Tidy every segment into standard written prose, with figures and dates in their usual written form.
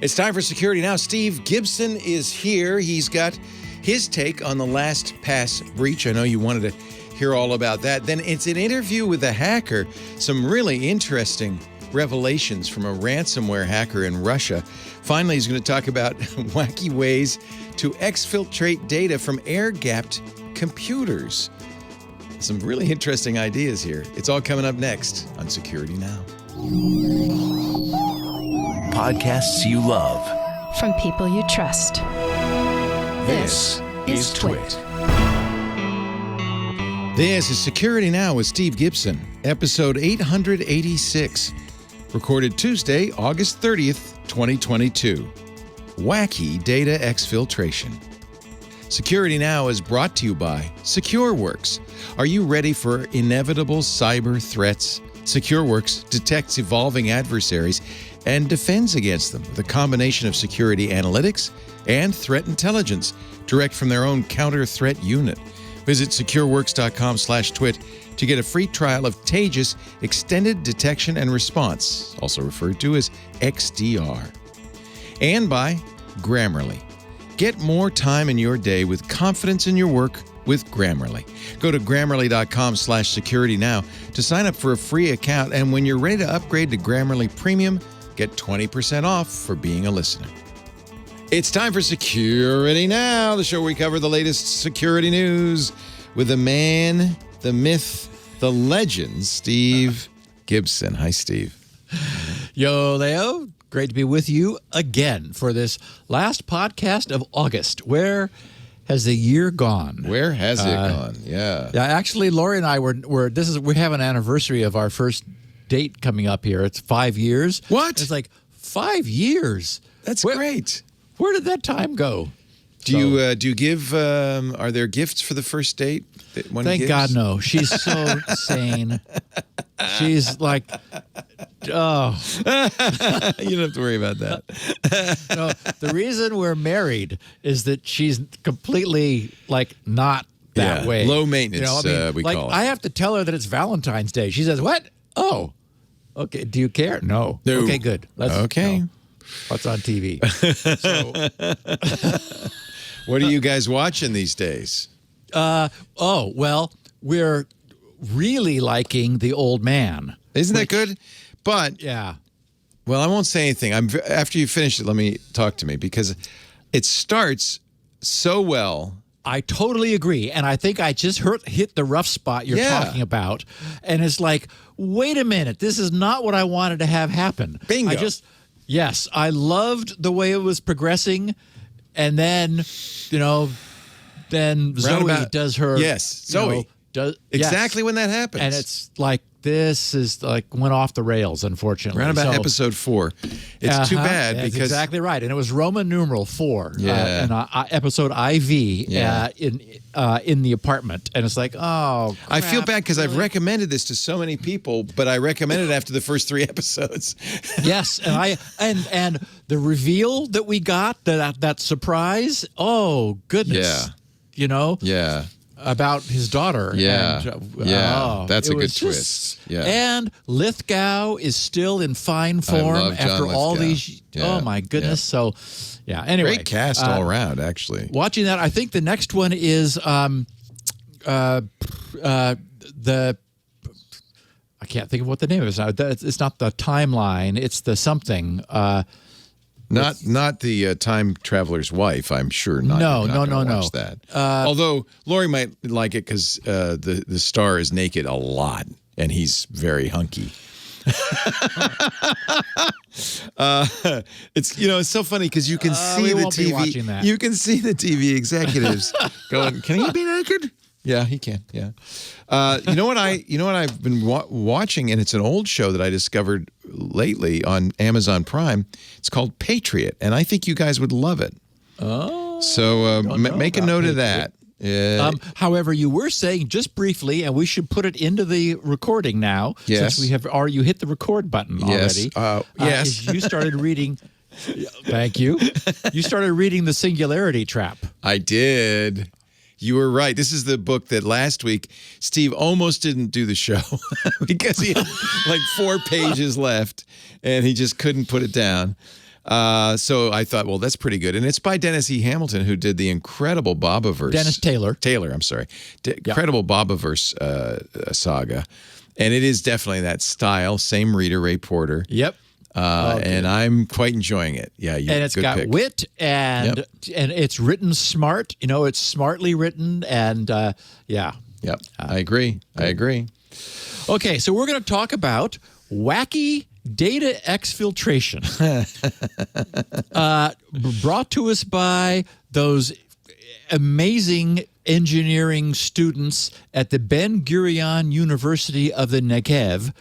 It's time for Security Now. Steve Gibson is here. He's got his take on the LastPass breach. I know you wanted to hear all about that. Then it's an interview with a hacker. Some really interesting revelations from a ransomware hacker in Russia. Finally, he's going to talk about wacky ways to exfiltrate data from air-gapped computers. Some really interesting ideas here. It's all coming up next on Security Now. Podcasts you love. From people you trust. This is TWiT. This is Security Now with Steve Gibson, episode 886, recorded Tuesday, August 30th, 2022. Wacky Data Exfiltration. Security Now is brought to you by SecureWorks. Are you ready for inevitable cyber threats? SecureWorks detects evolving adversaries and defends against them with a combination of security analytics and threat intelligence direct from their own counter-threat unit. Visit secureworks.com/twit to get a free trial of Taegis Extended Detection and Response, also referred to as XDR. And by Grammarly. Get more time in your day with confidence in your work with Grammarly. Go to Grammarly.com/security now to sign up for a free account, and when you're ready to upgrade to Grammarly Premium, get 20% off for being a listener. It's time for Security Now, the show where we cover the latest security news with the man, the myth, the legend, Steve Gibson. Hi, Steve. Yo, Leo. Great to be with you again for this last podcast of August. Where has the year gone? Where has it gone? Yeah. Yeah, actually, Lori and I we have an anniversary of our first date coming up here. It's 5 years. What? It's like 5 years. That's great. Where did that time go? Do you give? Are there gifts for the first date? Thank God, no. She's so sane. She's like, oh. You don't have to worry about that. No, the reason we're married is that she's completely like not that way. Low maintenance. You know, we call it. I have to tell her that it's Valentine's Day. She says, "What? Oh, okay. Do you care? No. Okay, good. Okay. No. What's on TV? So, what are you guys watching these days? Well, we're really liking The Old Man. Isn't that good? But yeah. Well, I won't say anything. After you finish it, let me talk to me because it starts so well. I totally agree. And I think I just hit the rough spot you're talking about. And it's like, wait a minute. This is not what I wanted to have happen. Bingo. Yes, I loved the way it was progressing. And then, then Zoe does her. Yes, Zoe. Does exactly when that happens. And it's like, this is like went off the rails, unfortunately. Around about episode 4. It's too bad that's because exactly right, and it was Roman numeral 4. Yeah. And episode IV in the apartment, and it's like, oh, crap, I feel bad because I've recommended this to so many people, but I recommended it after the first 3 episodes. Yes, and the reveal that we got, that surprise. Oh goodness, Yeah. About his daughter. Yeah. And, that's a good twist. Yeah. And Lithgow is still in fine form after all these. Yeah. Oh, my goodness. Yeah. So, yeah, anyway. Great cast all around, actually. Watching that, I think the next one is I can't think of what the name is now. It's not the timeline. It's the something. Not the time traveler's wife, I'm sure. Not watch that. Although Lori might like it because the star is naked a lot and he's very hunky. It's so funny because you can see the TV. You can see the TV executives going, "Can he be naked?" Yeah, he can. Yeah. You know what I've been watching, and it's an old show that I discovered lately on Amazon Prime. It's called Patriot, and I think you guys would love it. Oh. So make a note of that. However, you were saying just briefly, and we should put it into the recording now, yes. since you hit the record button already. Yes. You started reading. Thank you. You started reading The Singularity Trap. I did. You were right. This is the book that last week Steve almost didn't do the show because he had like 4 pages left and he just couldn't put it down. So I thought, well, that's pretty good. And it's by Dennis E. Hamilton, who did the incredible Bobaverse. Dennis Taylor. I'm sorry. Incredible Bobaverse saga. And it is definitely that style. Same reader, Ray Porter. Yep. And I'm quite enjoying it. Yeah, and it's got pick. wit and it's written smart. It's smartly written and yeah. Yep. I agree. Okay, so we're going to talk about Wacky Data Exfiltration, brought to us by those amazing engineering students at the Ben-Gurion University of the Negev,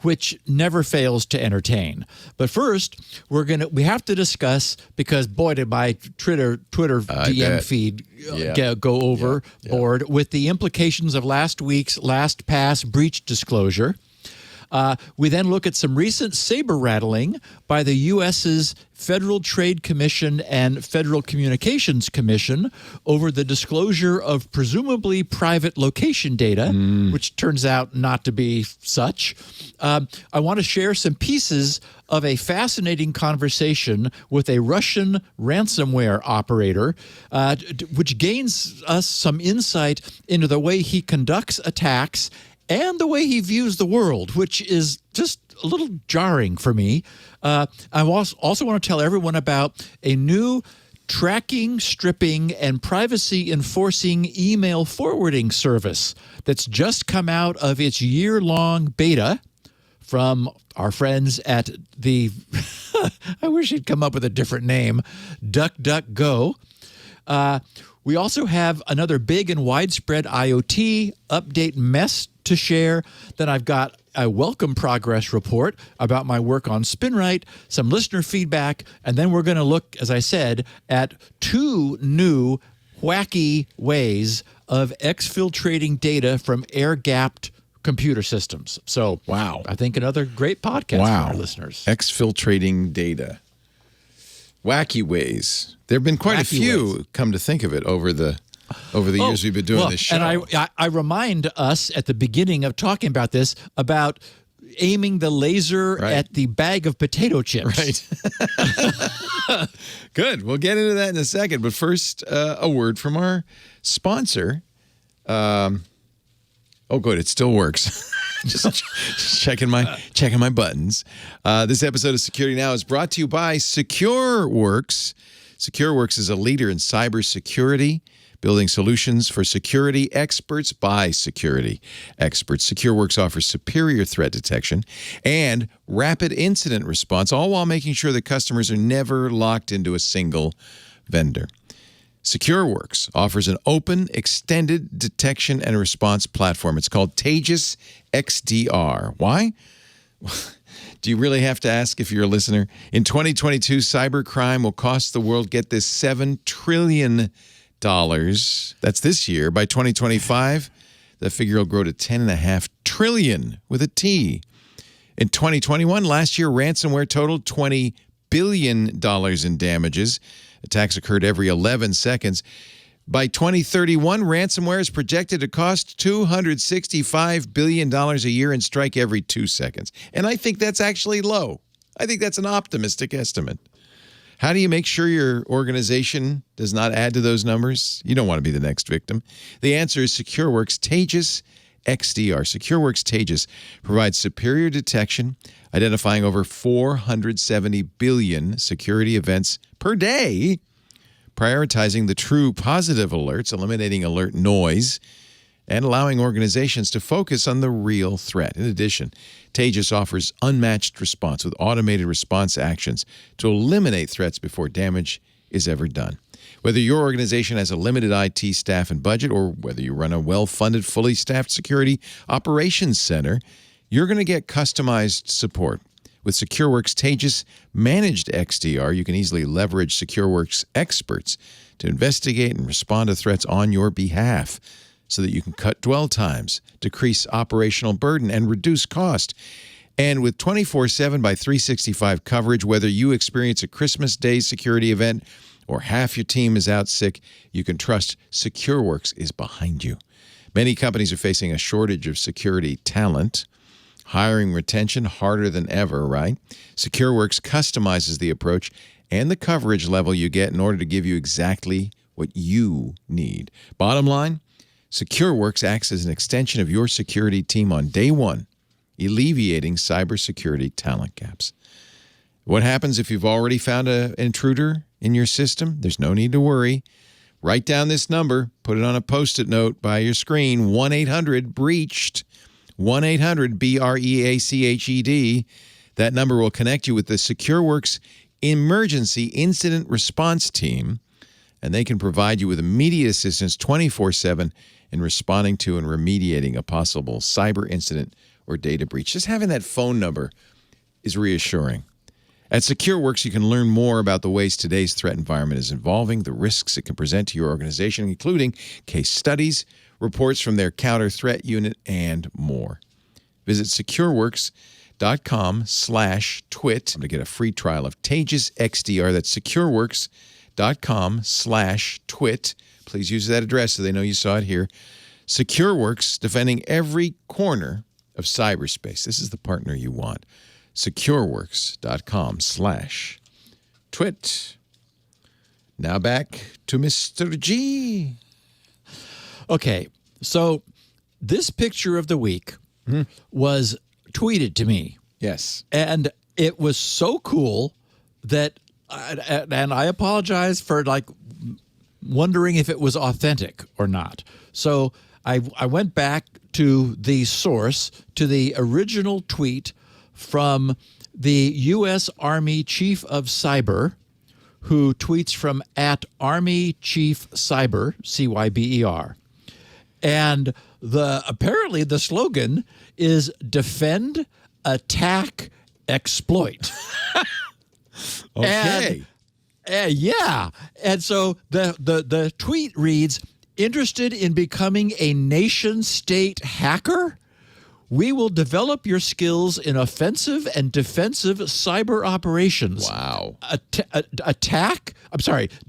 which never fails to entertain. But first, we have to discuss, because boy, did my Twitter DM feed go overboard with the implications of last week's LastPass Breached disclosure. We then look at some recent saber rattling by the U.S.'s Federal Trade Commission and Federal Communications Commission over the disclosure of presumably private location data, which turns out not to be such. I want to share some pieces of a fascinating conversation with a Russian ransomware operator, which gains us some insight into the way he conducts attacks and the way he views the world, which is just a little jarring for me. I also want to tell everyone about a new tracking, stripping, and privacy-enforcing email forwarding service that's just come out of its year-long beta from our friends at the, I wish he'd come up with a different name, DuckDuckGo. We also have another big and widespread IoT update mess to share. Then I've got a welcome progress report about my work on SpinRite, some listener feedback, and then we're going to look, as I said, at 2 new wacky ways of exfiltrating data from air-gapped computer systems. So, wow. I think another great podcast for our listeners. Exfiltrating data. Wacky ways. There have been quite a few, come to think of it, over the years we've been doing this show. And I remind us at the beginning of talking about this about aiming the laser at the bag of potato chips. Right. Good. We'll get into that in a second. But first, a word from our sponsor. Oh, good. It still works. Just checking my buttons. This episode of Security Now is brought to you by SecureWorks. SecureWorks is a leader in cybersecurity, building solutions for security experts by security experts. SecureWorks offers superior threat detection and rapid incident response, all while making sure that customers are never locked into a single vendor. SecureWorks offers an open, extended detection and response platform. It's called Taegis XDR. Why? Do you really have to ask if you're a listener? In 2022, cybercrime will cost the world, get this, $7 trillion. That's this year. By 2025, the figure will grow to $10.5 trillion with a T. In 2021, last year, ransomware totaled $20 billion in damages. Attacks occurred every 11 seconds. By 2031, ransomware is projected to cost $265 billion a year and strike every 2 seconds. And I think that's actually low. I think that's an optimistic estimate. How do you make sure your organization does not add to those numbers? You don't want to be the next victim. The answer is SecureWorks Taegis XDR. SecureWorks Taegis provides superior detection, identifying over 470 billion security events per day, prioritizing the true positive alerts, eliminating alert noise, and allowing organizations to focus on the real threat. In addition, Taegis offers unmatched response with automated response actions to eliminate threats before damage is ever done. Whether your organization has a limited IT staff and budget, or whether you run a well-funded, fully staffed security operations center, you're going to get customized support. With SecureWorks Taegis Managed XDR, you can easily leverage SecureWorks experts to investigate and respond to threats on your behalf so that you can cut dwell times, decrease operational burden, and reduce cost. And with 24/7 by 365 coverage, whether you experience a Christmas Day security event or half your team is out sick, you can trust SecureWorks is behind you. Many companies are facing a shortage of security talent. Hiring retention harder than ever, right? SecureWorks customizes the approach and the coverage level you get in order to give you exactly what you need. Bottom line, SecureWorks acts as an extension of your security team on day one, alleviating cybersecurity talent gaps. What happens if you've already found an intruder in your system? There's no need to worry. Write down this number, put it on a Post-it note by your screen, 1-800-BREACHED, 1-800-BREACHED. That number will connect you with the SecureWorks Emergency Incident Response Team, and they can provide you with immediate assistance 24/7 in responding to and remediating a possible cyber incident or data breach. Just having that phone number is reassuring. At SecureWorks, you can learn more about the ways today's threat environment is evolving, the risks it can present to your organization, including case studies, reports from their counter threat unit, and more. Visit secureworks.com/twit to get a free trial of Taegis XDR. That's secureworks.com/twit. Please use that address so they know you saw it here. SecureWorks, defending every corner of cyberspace. This is the partner you want. secureworks.com/twit. Now back to Mr. G. Okay, so this picture of the week was tweeted to me. Yes. And it was so cool that, and I apologize for wondering if it was authentic or not. So I went back to the source, to the original tweet from the U.S. Army Chief of Cyber, who tweets from @ArmyChiefCyber, CYBER. And apparently the slogan is defend, attack, exploit. Okay. Yeah. And so the tweet reads, interested in becoming a nation-state hacker? We will develop your skills in offensive and defensive cyber operations. Wow.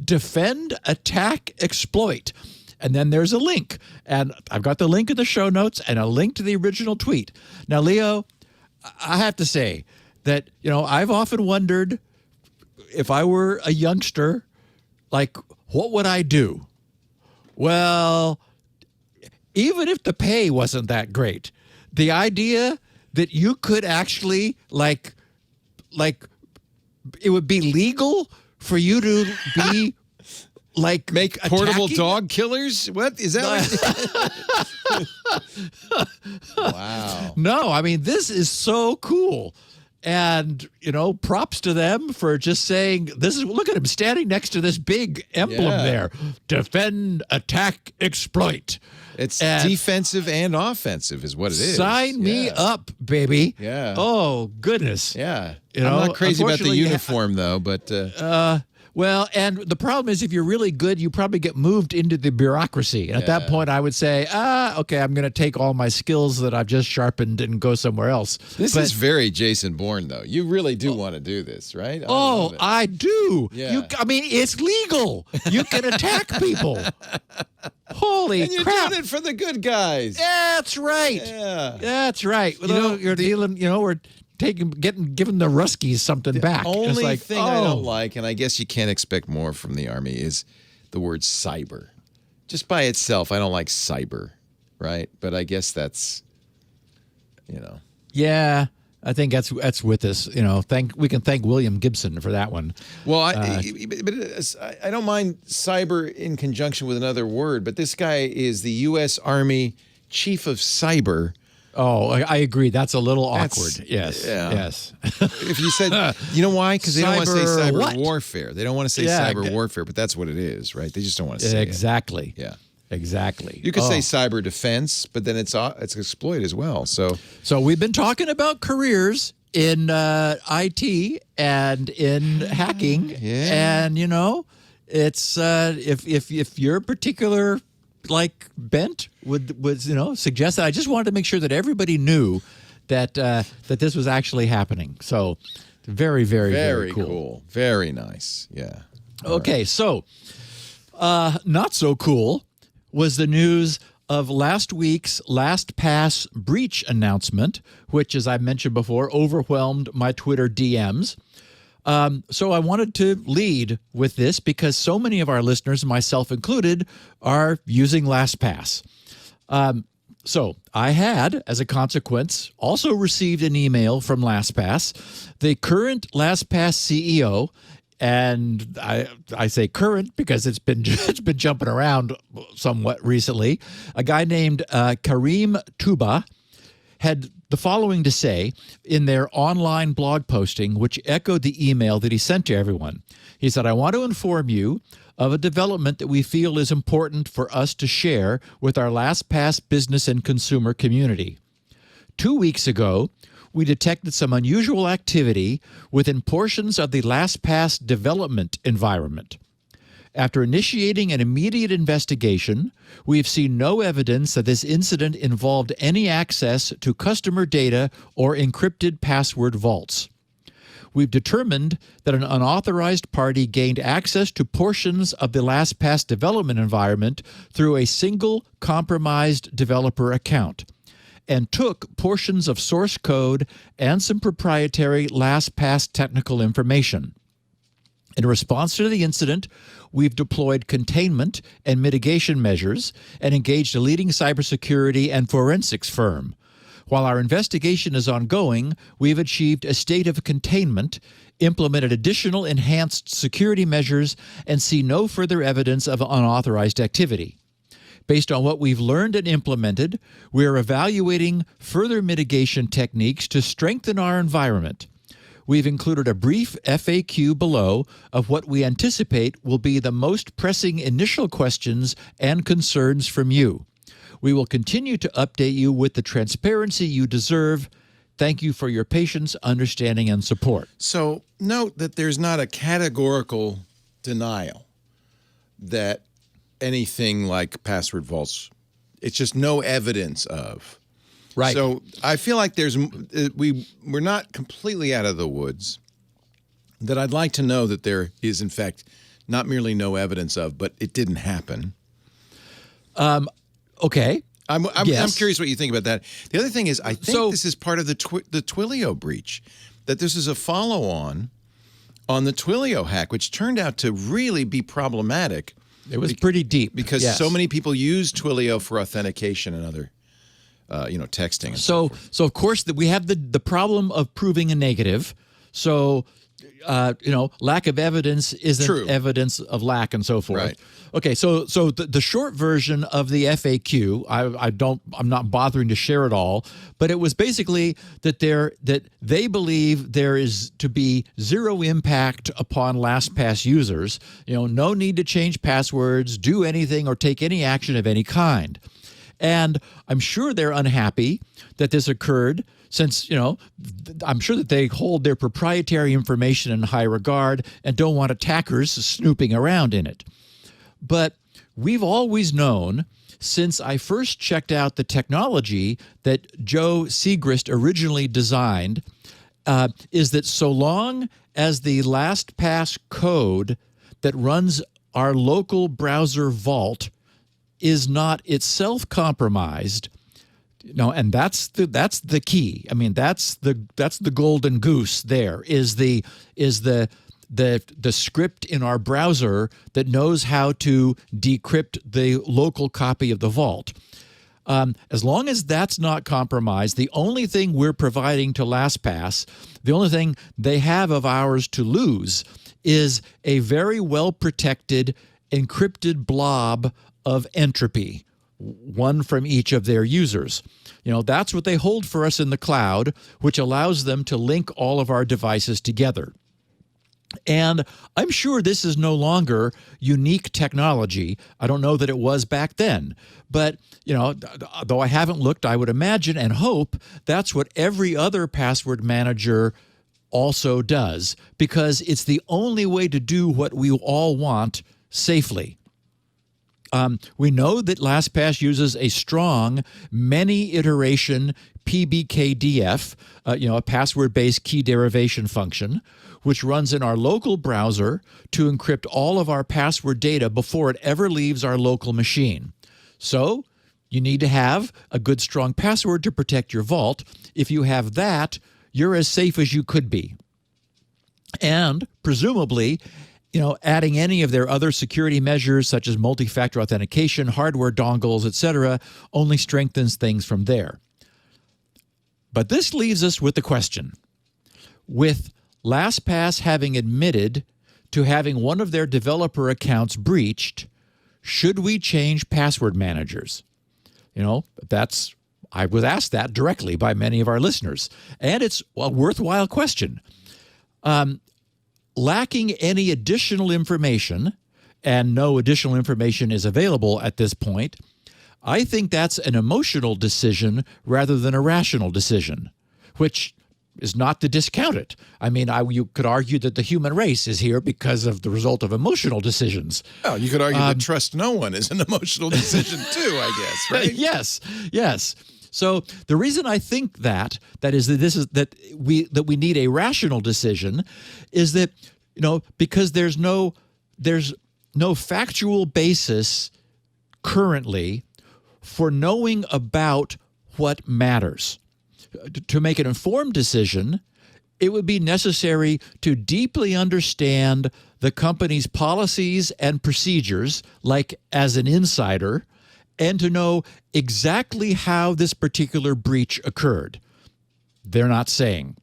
Defend, attack, exploit. And then there's a link. And I've got the link in the show notes and a link to the original tweet. Now, Leo, I have to say that, I've often wondered if I were a youngster, what would I do? Well, even if the pay wasn't that great, the idea that you could actually it would be legal for you to be make portable attacking? Dog killers? What is that? Wow. No, I mean, this is so cool. And, props to them for just saying, look at him standing next to this big emblem there. Defend, attack, exploit. It's defensive and offensive is what it is. Sign me up, baby. Yeah. Oh, goodness. Yeah. I'm not crazy about the uniform, though, but... Well, and the problem is if you're really good, you probably get moved into the bureaucracy. And at that point, I would say, okay, I'm going to take all my skills that I've just sharpened and go somewhere else. This is very Jason Bourne, though. You really do want to do this, right? I do. Yeah. It's legal. You can attack people. Holy and you're crap. doing it for the good guys. That's right. Yeah. That's right. You're dealing, we're giving the Ruskies something back. The only thing I don't like, and I guess you can't expect more from the Army, is the word cyber. Just by itself, I don't like cyber, right? But I guess that's, Yeah, I think that's with us. We can thank William Gibson for that one. Well, I don't mind cyber in conjunction with another word, but this guy is the U.S. Army Chief of Cyber. Oh, I agree. That's a little awkward. Yes. Yeah. Yes. If you said, you know why? Because they don't want to say cyber warfare. They don't want to say cyber warfare, but that's what it is, right? They just don't want to say it. Exactly. Yeah. Exactly. You could say cyber defense, but then it's exploit as well. So we've been talking about careers in IT and in hacking, and it's if your particular bent would suggest that. I just wanted to make sure that everybody knew that this was actually happening. So very, very, very cool. Very nice. Yeah. Okay, so not so cool was the news of last week's LastPass breach announcement, which, as I mentioned before, overwhelmed my Twitter DMs. So I wanted to lead with this because so many of our listeners, myself included, are using LastPass. So I had, as a consequence, also received an email from LastPass. The current LastPass CEO, and I say current because it's been jumping around somewhat recently, a guy named Karim Tuba, had the following to say in their online blog posting, which echoed the email that he sent to everyone. He said, "I want to inform you of a development that we feel is important for us to share with our LastPass business and consumer community. 2 weeks ago, we detected some unusual activity within portions of the LastPass development environment. After initiating an immediate investigation, we have seen no evidence that this incident involved any access to customer data or encrypted password vaults. We've determined that an unauthorized party gained access to portions of the LastPass development environment through a single compromised developer account and took portions of source code and some proprietary LastPass technical information. In response to the incident, we've deployed containment and mitigation measures and engaged a leading cybersecurity and forensics firm. While our investigation is ongoing, we've achieved a state of containment, implemented additional enhanced security measures, and see no further evidence of unauthorized activity. Based on what we've learned and implemented, we are evaluating further mitigation techniques to strengthen our environment. We've included a brief FAQ below of what we anticipate will be the most pressing initial questions and concerns from you. We will continue to update you with the transparency you deserve. Thank you for your patience, understanding, and support." So note that there's not a categorical denial that anything like password vaults, it's just no evidence of. Right. So I feel like we're not completely out of the woods, that I'd like to know that there is, in fact, not merely no evidence of, but it didn't happen. Okay. I'm Yes. curious what you think about that. The other thing is, I think this is part of the Twilio breach, that this is a follow-on on the Twilio hack, which turned out to really be problematic. It was pretty deep. Because yes. so many people use Twilio for authentication and other texting. And So of course, we have the problem of proving a negative. So, lack of evidence isn't True. evidence of lack and so forth. Right. Okay, so the short version of the FAQ, I'm not bothering to share it all, but it was basically that they believe there is to be zero impact upon LastPass users. No need to change passwords, do anything, or take any action of any kind. And I'm sure they're unhappy that this occurred since, I'm sure that they hold their proprietary information in high regard and don't want attackers snooping around in it. But we've always known, since I first checked out the technology that Joe Segrist originally designed, is that so long as the LastPass code that runs our local browser vault is not itself compromised, and that's the key. I mean, that's the golden goose. There is the script in our browser that knows how to decrypt the local copy of the vault. As long as that's not compromised, the only thing we're providing to LastPass, the only thing they have of ours to lose, is a very well protected encrypted blob of entropy, one from each of their users. That's what they hold for us in the cloud, which allows them to link all of our devices together. And I'm sure this is no longer unique technology. I don't know that it was back then. But, though I haven't looked, I would imagine and hope that's what every other password manager also does, because it's the only way to do what we all want safely. We know that LastPass uses a strong many-iteration PBKDF, a password-based key derivation function, which runs in our local browser to encrypt all of our password data before it ever leaves our local machine. So You need to have a good, strong password to protect your vault. If you have that, you're as safe as you could be. And presumably, adding any of their other security measures, such as multi-factor authentication, hardware dongles, etc., only strengthens things from there. But this leaves us with the question. With LastPass having admitted to having one of their developer accounts breached, should we change password managers? I was asked that directly by many of our listeners, and it's a worthwhile question. Lacking any additional information, and no additional information is available at this point, I think that's an emotional decision rather than a rational decision, which is not to discount it. I mean, you could argue that the human race is here because of the result of emotional decisions. Oh, you could argue that trust no one is an emotional decision too, I guess, right? Yes. So the reason I think that we need a rational decision is that, because there's no factual basis currently for knowing about what matters. To make an informed decision, it would be necessary to deeply understand the company's policies and procedures, like as an insider, and to know exactly how this particular breach occurred. They're not saying.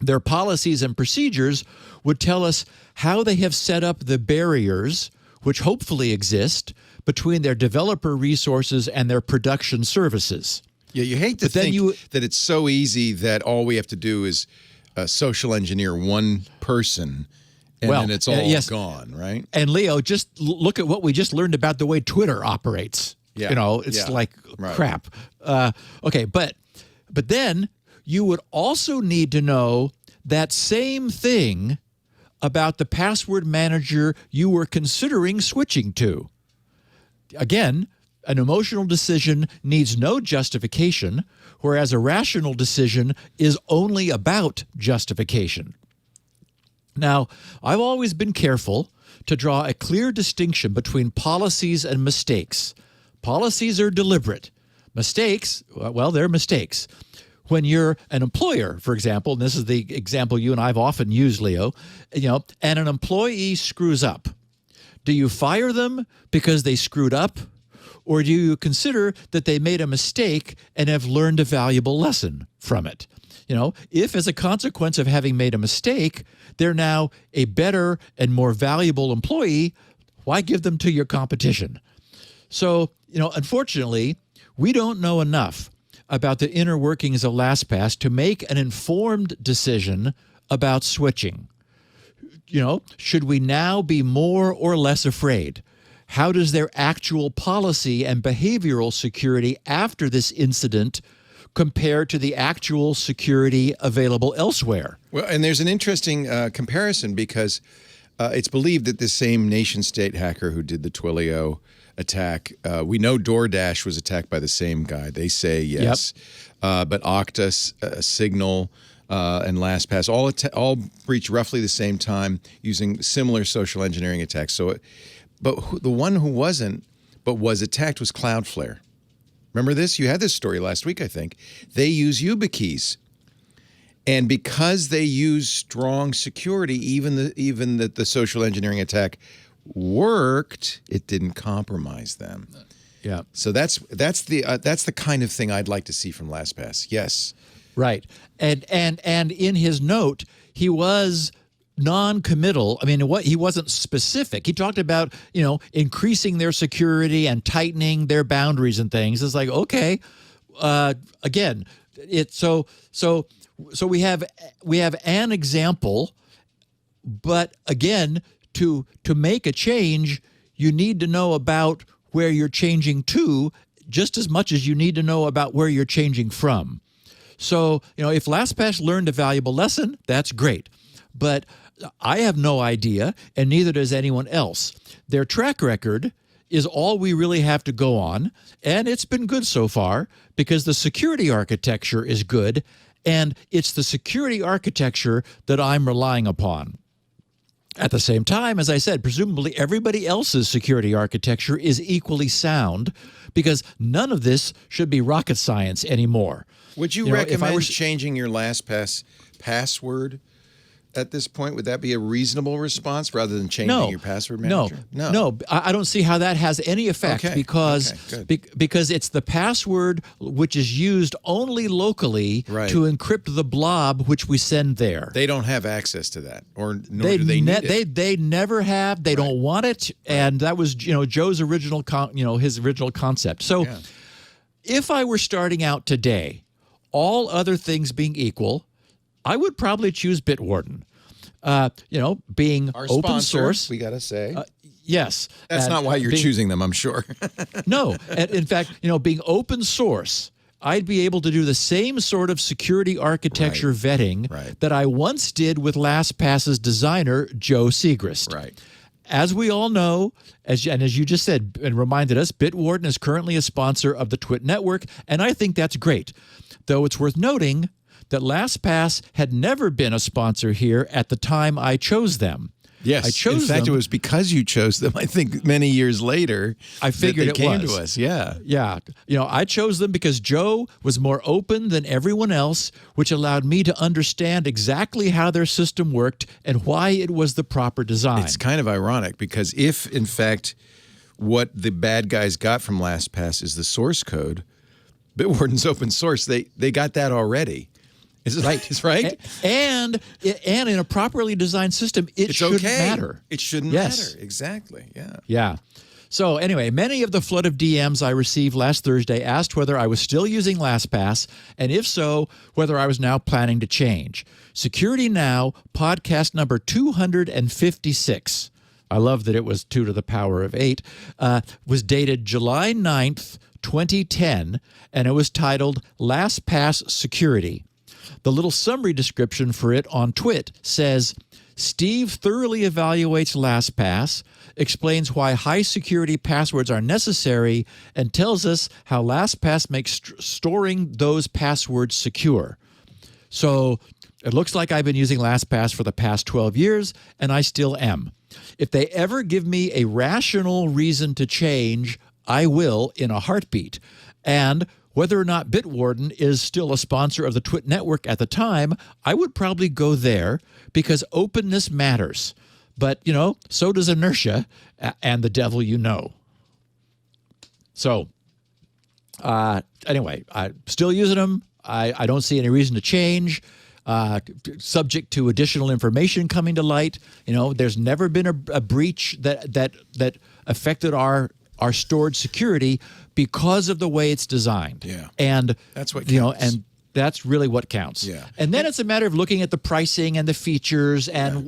Their policies and procedures would tell us how they have set up the barriers, which hopefully exist, between their developer resources and their production services. Yeah, you hate to think that it's so easy that all we have to do is social engineer one person and then it's all gone, right? And Leo, just look at what we just learned about the way Twitter operates. Yeah. It's like crap. Okay, but then you would also need to know that same thing about the password manager you were considering switching to. Again, an emotional decision needs no justification, whereas a rational decision is only about justification. Now, I've always been careful to draw a clear distinction between policies and mistakes. Policies are deliberate. Mistakes, well, they're mistakes. When you're an employer, for example, and this is the example you and I've often used, Leo, and an employee screws up, do you fire them because they screwed up? Or do you consider that they made a mistake and have learned a valuable lesson from it? If as a consequence of having made a mistake, they're now a better and more valuable employee, why give them to your competition? So, unfortunately, we don't know enough about the inner workings of LastPass to make an informed decision about switching. Should we now be more or less afraid? How does their actual policy and behavioral security after this incident compare to the actual security available elsewhere? Well, and there's an interesting comparison because it's believed that this same nation-state hacker who did the Twilio attack, we know DoorDash was attacked by the same guy. They say yes. Yep. But Okta, Signal, and LastPass all breached roughly the same time using similar social engineering attacks. So, the one who wasn't, but was attacked was Cloudflare. Remember this? You had this story last week, I think. They use YubiKeys. And because they use strong security, even that the social engineering attack worked, it didn't compromise them. Yeah. So that's the kind of thing I'd like to see from LastPass. Yes. Right. And in his note, he was non-committal. I mean, he wasn't specific. He talked about, increasing their security and tightening their boundaries and things. It's like, okay, again, so we have an example, but again, to make a change, you need to know about where you're changing to just as much as you need to know about where you're changing from. So, if LastPass learned a valuable lesson, that's great. But I have no idea, and neither does anyone else. Their track record is all we really have to go on, and it's been good so far because the security architecture is good, and it's the security architecture that I'm relying upon. At the same time, as I said, presumably everybody else's security architecture is equally sound because none of this should be rocket science anymore. Would you recommend changing your LastPass password at this point? Would that be a reasonable response rather than changing your password manager? No. I don't see how that has any effect because it's the password which is used only locally to encrypt the blob which we send there. They don't have access to that, or nor do they need it. They never have. They don't want it, and that was Joe's original his original concept. So, if I were starting out today, all other things being equal, I would probably choose Bitwarden. Being our open sponsor, source. We got to say. Yes. That's not why you're choosing them, I'm sure. No. In fact, being open source, I'd be able to do the same sort of security architecture vetting that I once did with LastPass's designer, Joe Segrist. Right. As we all know, as you just said and reminded us, Bitwarden is currently a sponsor of the TWiT network, and I think that's great. Though it's worth noting that LastPass had never been a sponsor here at the time I chose them. Yes, I chose in fact, them. It was because you chose them, I think, many years later. I figured that they came to us. Yeah. Yeah. I chose them because Joe was more open than everyone else, which allowed me to understand exactly how their system worked and why it was the proper design. It's kind of ironic because if, in fact, what the bad guys got from LastPass is the source code, Bitwarden's open source, they got that already. Is it right? It's right. And in a properly designed system, it shouldn't matter. It shouldn't matter. Exactly. Yeah. Yeah. So anyway, many of the flood of DMs I received last Thursday asked whether I was still using LastPass, and if so, whether I was now planning to change. Security Now, podcast number 256. I love that it was 2 to the power of 8, was dated July 9th, 2010, and it was titled LastPass Security. The little summary description for it on TWiT says, Steve thoroughly evaluates LastPass, explains why high security passwords are necessary, and tells us how LastPass makes storing those passwords secure. So it looks like I've been using LastPass for the past 12 years, and I still am. If they ever give me a rational reason to change, I will in a heartbeat. And whether or not Bitwarden is still a sponsor of the TWiT network at the time, I would probably go there because openness matters. But, so does inertia and the devil you know. So, anyway, I'm still using them. I don't see any reason to change. Subject to additional information coming to light. There's never been a breach that affected our stored security because of the way it's designed. Yeah. And that's what counts. And that's really what counts. Yeah. And then it's a matter of looking at the pricing and the features and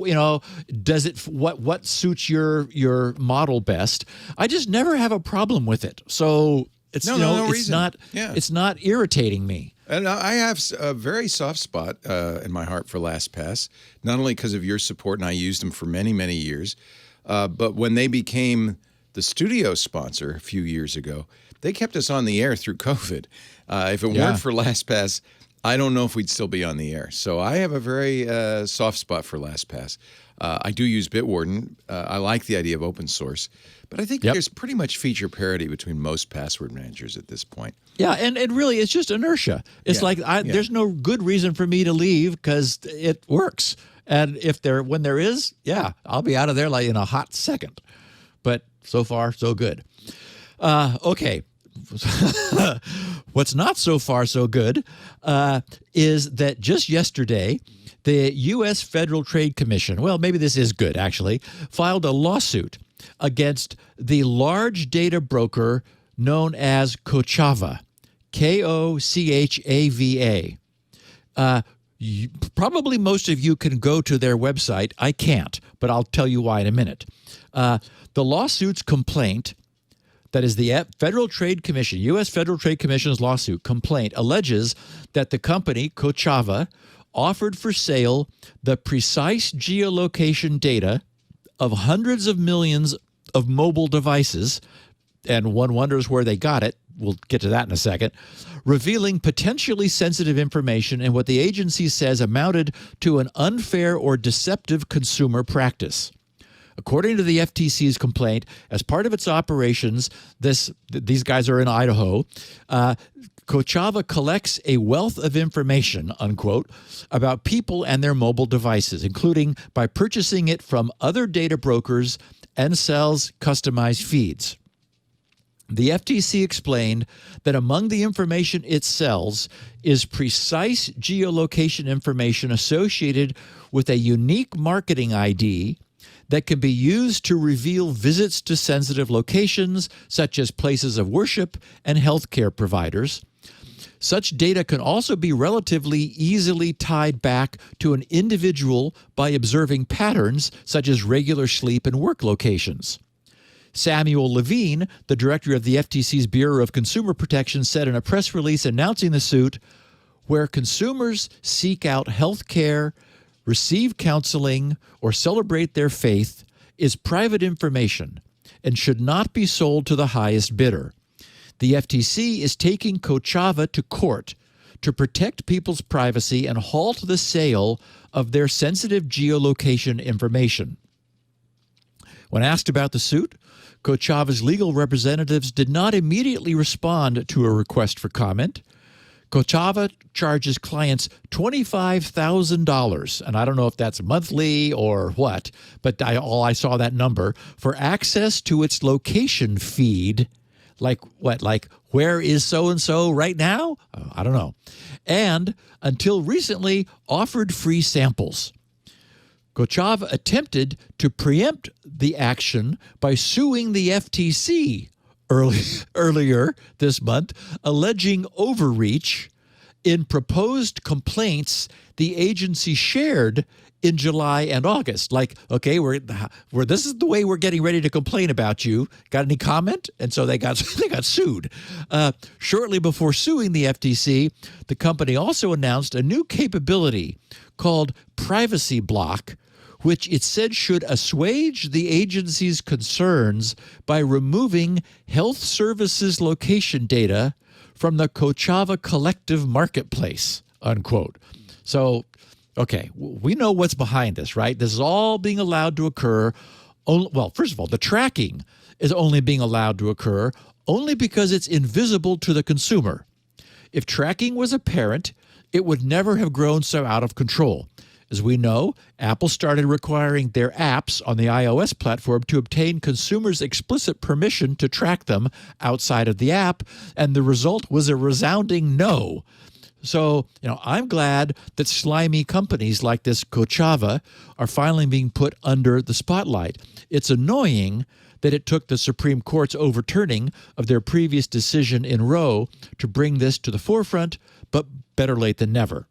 does it what suits your model best. I just never have a problem with it. So it's it's not irritating me. And I have a very soft spot in my heart for LastPass, not only because of your support, and I used them for many, many years, but when they became the studio sponsor a few years ago, they kept us on the air through COVID. If it weren't for LastPass, I don't know if we'd still be on the air. So I have a very soft spot for LastPass. I do use Bitwarden. I like the idea of open source. But I think there's pretty much feature parity between most password managers at this point. Yeah, and really it's just inertia. It's there's no good reason for me to leave because it works. And when there is, I'll be out of there like in a hot second. But so far, so good. Okay. What's not so far so good is that just yesterday, the U.S. Federal Trade Commission, well, maybe this is good, actually, filed a lawsuit against the large data broker known as Kochava, Kochava. Probably most of you can go to their website. I can't, but I'll tell you why in a minute. The lawsuit's complaint, that is the Federal Trade Commission, U.S. Federal Trade Commission's lawsuit complaint, alleges that the company, Kochava, offered for sale the precise geolocation data of hundreds of millions of mobile devices and one wonders where they got it. We'll get to that in a second. Revealing potentially sensitive information and what the agency says amounted to an unfair or deceptive consumer practice. According to the FTC's complaint, as part of its operations, these guys are in Idaho, Kochava collects a wealth of information, unquote, about people and their mobile devices, including by purchasing it from other data brokers and sells customized feeds. The FTC explained that among the information it sells is precise geolocation information associated with a unique marketing ID that can be used to reveal visits to sensitive locations, such as places of worship and healthcare providers. Such data can also be relatively easily tied back to an individual by observing patterns, such as regular sleep and work locations. Samuel Levine, the director of the FTC's Bureau of Consumer Protection, said in a press release announcing the suit, where consumers seek out health care, receive counseling, or celebrate their faith is private information and should not be sold to the highest bidder. The FTC is taking Kochava to court to protect people's privacy and halt the sale of their sensitive geolocation information. When asked about the suit, Kochava's legal representatives did not immediately respond to a request for comment. Kochava charges clients $25,000, and I don't know if that's monthly or what, but I saw that number, for access to its location feed. Like what? Like, where is so-and-so right now? I don't know. And until recently, offered free samples. Kochava attempted to preempt the action by suing the FTC earlier this month, alleging overreach in proposed complaints the agency shared in July and August. Like, okay, we're this is the way we're getting ready to complain about you. Got any comment? And so they got sued. Shortly before suing the FTC, the company also announced a new capability called Privacy Block, which it said should assuage the agency's concerns by removing health services location data from the Kochava collective marketplace, unquote. So, okay, we know what's behind this, right? This is all being allowed to occur. Well, first of all, the tracking is only being allowed to occur only because it's invisible to the consumer. If tracking was apparent, it would never have grown so out of control. As we know, Apple started requiring their apps on the iOS platform to obtain consumers' explicit permission to track them outside of the app, and the result was a resounding no. So, I'm glad that slimy companies like this Kochava are finally being put under the spotlight. It's annoying that it took the Supreme Court's overturning of their previous decision in Roe to bring this to the forefront, but better late than never.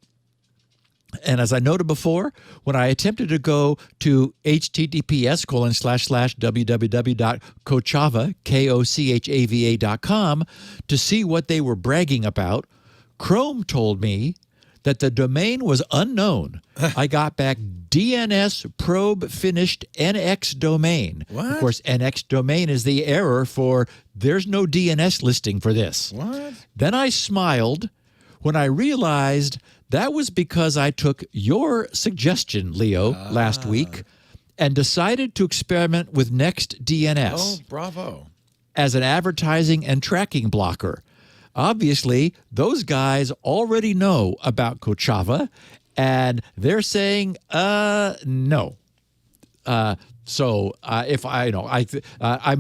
And as I noted before, when I attempted to go to https://www.kochava.com to see what they were bragging about, Chrome told me that the domain was unknown. I got back DNS probe finished NX domain. What? Of course, NX domain is the error for there's no DNS listing for this. What? Then I smiled when I realized that was because I took your suggestion, Leo, last week and decided to experiment with NextDNS. Oh, bravo. As an advertising and tracking blocker. Obviously, those guys already know about Kochava, and they're saying, no. I'm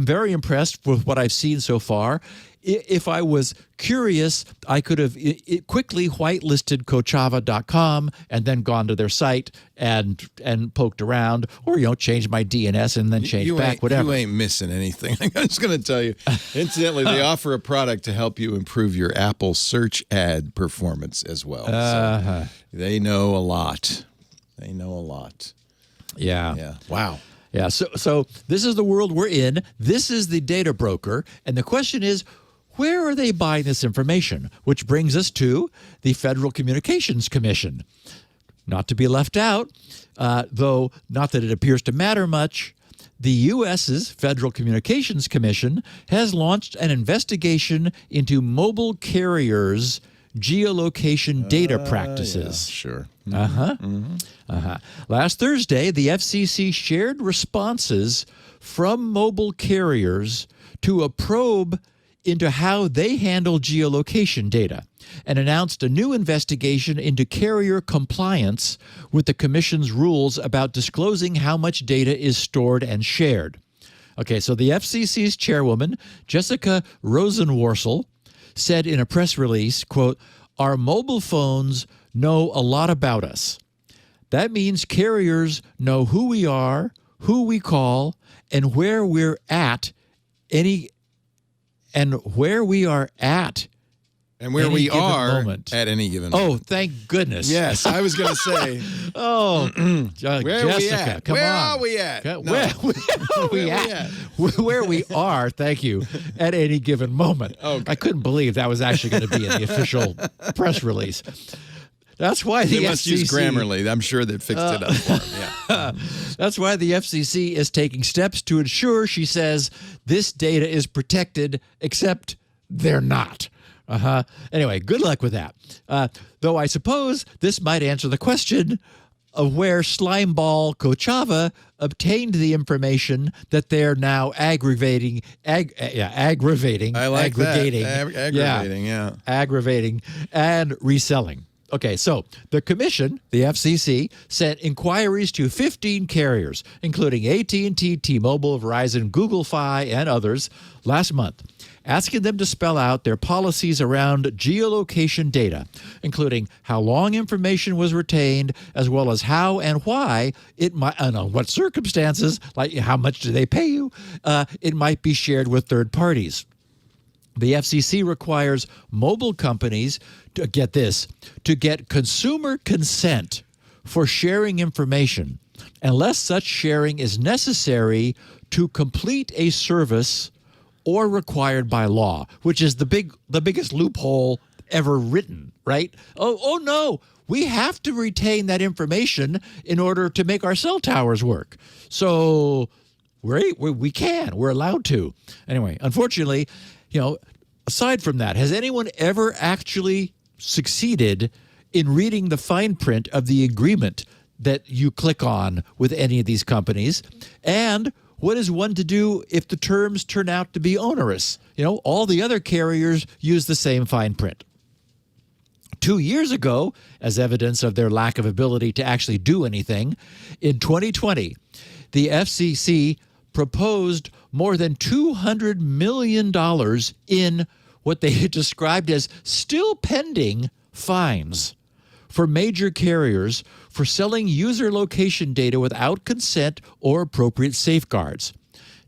very impressed with what I've seen so far. If I was curious, I could have quickly whitelisted Kochava.com and then gone to their site and poked around, or changed my DNS and then changed back, whatever. You ain't missing anything. I'm just going to tell you. Incidentally, they offer a product to help you improve your Apple search ad performance as well. So they know a lot. They know a lot. Yeah. Wow. Yeah. So this is the world we're in. This is the data broker, and the question is, where are they buying this information? Which brings us to the Federal Communications Commission. Not to be left out, though not that it appears to matter much, the U.S.'s Federal Communications Commission has launched an investigation into mobile carriers' geolocation data practices. Yeah, sure. Last Thursday, the FCC shared responses from mobile carriers to a probe into how they handle geolocation data and announced a new investigation into carrier compliance with the Commission's rules about disclosing how much data is stored and shared. Okay, so the FCC's chairwoman, Jessica Rosenworcel, said in a press release, quote, "Our mobile phones know a lot about us. That means carriers know who we are, who we call, and where we're at where we are at And where we are moment. at any given moment. Oh, thank goodness. Yes, I was going to say. Oh, Where Jessica, are we at? come Where on. are we at? Okay, No. Where are we at? Where we are, thank you, at any given moment. Okay. I couldn't believe that was actually going to be in the official press release. That's why the They must use FCC Grammarly. I'm sure that fixed it up for them. Yeah. That's why the FCC is taking steps to ensure, she says, this data is protected, except they're not. Anyway, good luck with that. Though I suppose this might answer the question of where Slimeball Kochava obtained the information that they're now aggravating. Aggravating. I like aggregating, that. Aggravating, yeah. Aggravating and reselling. Okay, so the commission, the FCC, sent inquiries to 15 carriers, including AT&T, T-Mobile, Verizon, Google Fi, and others, last month, asking them to spell out their policies around geolocation data, including how long information was retained, as well as how and why it might, under what circumstances, like how much do they pay you, it might be shared with third parties. The FCC requires mobile companies to get this, to get consumer consent for sharing information, unless such sharing is necessary to complete a service or required by law, which is the biggest loophole ever written, right? Oh no, we have to retain that information in order to make our cell towers work. So we're allowed to. Anyway, unfortunately, aside from that, has anyone ever actually succeeded in reading the fine print of the agreement that you click on with any of these companies? And what is one to do if the terms turn out to be onerous? All the other carriers use the same fine print. 2 years ago, as evidence of their lack of ability to actually do anything, in 2020, the FCC proposed more than $200 million in what they had described as still pending fines for major carriers for selling user location data without consent or appropriate safeguards.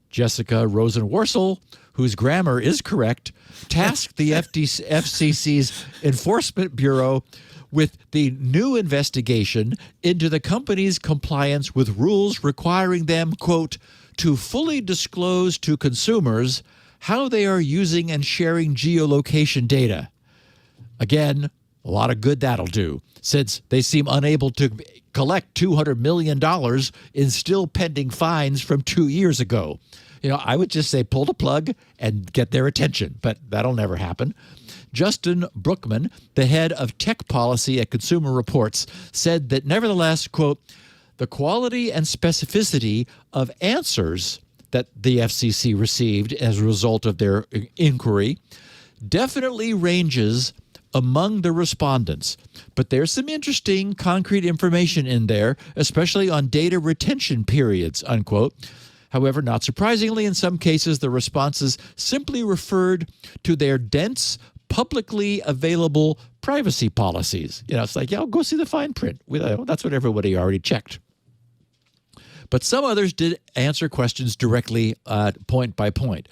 Jessica Rosenworcel, whose grammar is correct, tasked the FCC's Enforcement Bureau with the new investigation into the company's compliance with rules requiring them, quote, to fully disclose to consumers how they are using and sharing geolocation data. Again, a lot of good that'll do, since they seem unable to collect $200 million in still pending fines from 2 years ago. I would just say pull the plug and get their attention, but that'll never happen. Justin Brookman, the head of tech policy at Consumer Reports, said that nevertheless, quote, the quality and specificity of answers that the FCC received as a result of their inquiry definitely ranges among the respondents. But there's some interesting concrete information in there, especially on data retention periods, unquote. However, not surprisingly, in some cases, the responses simply referred to their dense, publicly available privacy policies. It's like, go see the fine print. That's what everybody already checked. But some others did answer questions directly, point by point.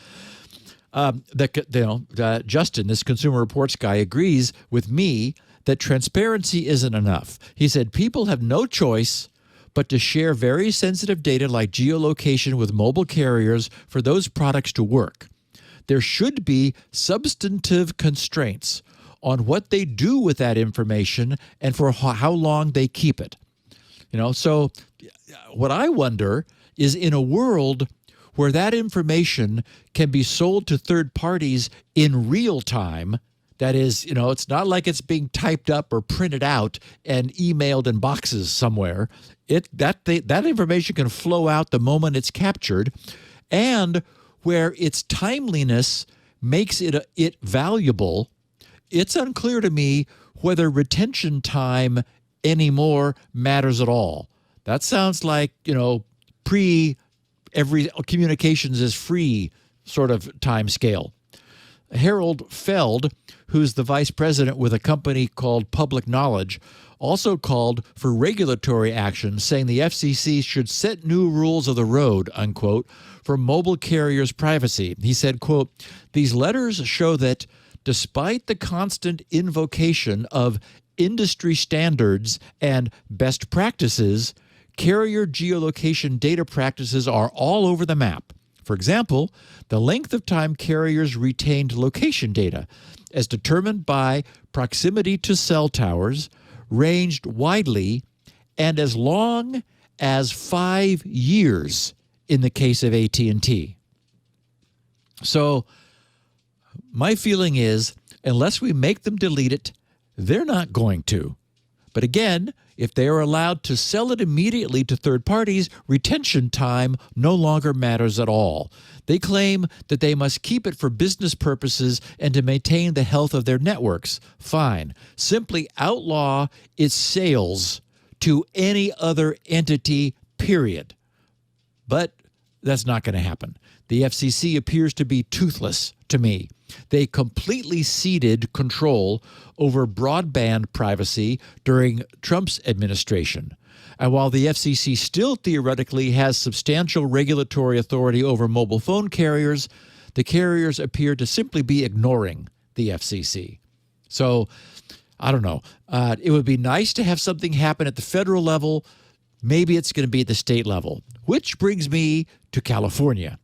Justin, this Consumer Reports guy, agrees with me that transparency isn't enough. He said people have no choice but to share very sensitive data like geolocation with mobile carriers for those products to work. There should be substantive constraints on what they do with that information and for how long they keep it. So what I wonder is in a world where that information can be sold to third parties in real time. That is, it's not like it's being typed up or printed out and emailed in boxes somewhere. That information can flow out the moment it's captured, and where its timeliness makes it valuable. It's unclear to me whether retention time anymore matters at all. That sounds like, every communications is free sort of time scale. Harold Feld, who's the vice president with a company called Public Knowledge, also called for regulatory action, saying the FCC should set new rules of the road, unquote, for mobile carriers' privacy. He said, quote, "These letters show that despite the constant invocation of industry standards and best practices, carrier geolocation data practices are all over the map. For example, the length of time carriers retained location data, as determined by proximity to cell towers, ranged widely and as long as 5 years in the case of AT&T. So my feeling is, unless we make them delete it, they're not going to. But again, if they are allowed to sell it immediately to third parties, retention time no longer matters at all. They claim that they must keep it for business purposes and to maintain the health of their networks. Fine. Simply outlaw its sales to any other entity, period. But that's not going to happen. The FCC appears to be toothless to me. They completely ceded control over broadband privacy during Trump's administration. And while the FCC still theoretically has substantial regulatory authority over mobile phone carriers, the carriers appear to simply be ignoring the FCC. So, I don't know. It would be nice to have something happen at the federal level. Maybe it's going to be at the state level, which brings me to California.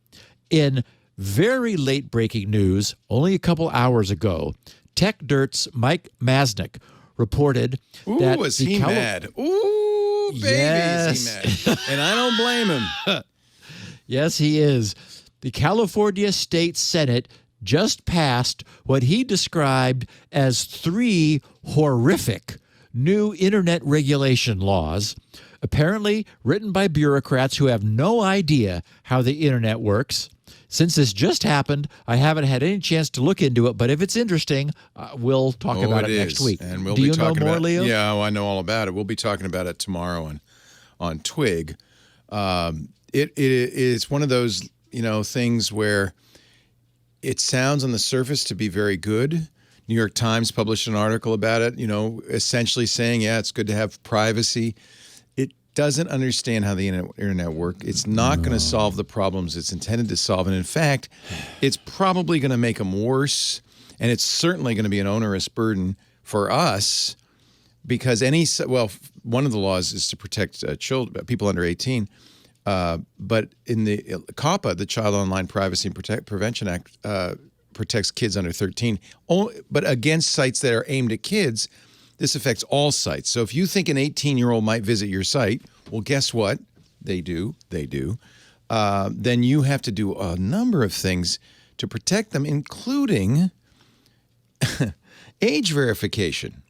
In very late-breaking news, only a couple hours ago, TechDirt's Mike Masnick reported that... Ooh, is he mad? Ooh, baby, yes. is he mad? And I don't blame him. Yes, he is. The California State Senate just passed what he described as 3 horrific new internet regulation laws, apparently written by bureaucrats who have no idea how the internet works. Since this just happened, I haven't had any chance to look into it, but if it's interesting, we'll talk about it next week. And we'll Do be you know talking more, about, Leo? Yeah, I know all about it. We'll be talking about it tomorrow on Twig. It is one of those, things where it sounds on the surface to be very good. New York Times published an article about it, essentially saying, yeah, it's good to have privacy. It doesn't understand how the internet works. It's not going to solve the problems it's intended to solve. And in fact, it's probably going to make them worse. And it's certainly going to be an onerous burden for us because one of the laws is to protect children, people under 18. But in the COPPA, the Child Online Privacy and Prevention Act, protects kids under 13. But against sites that are aimed at kids, this affects all sites. So if you think an 18-year-old might visit your site, well, guess what? They do. Then you have to do a number of things to protect them, including age verification.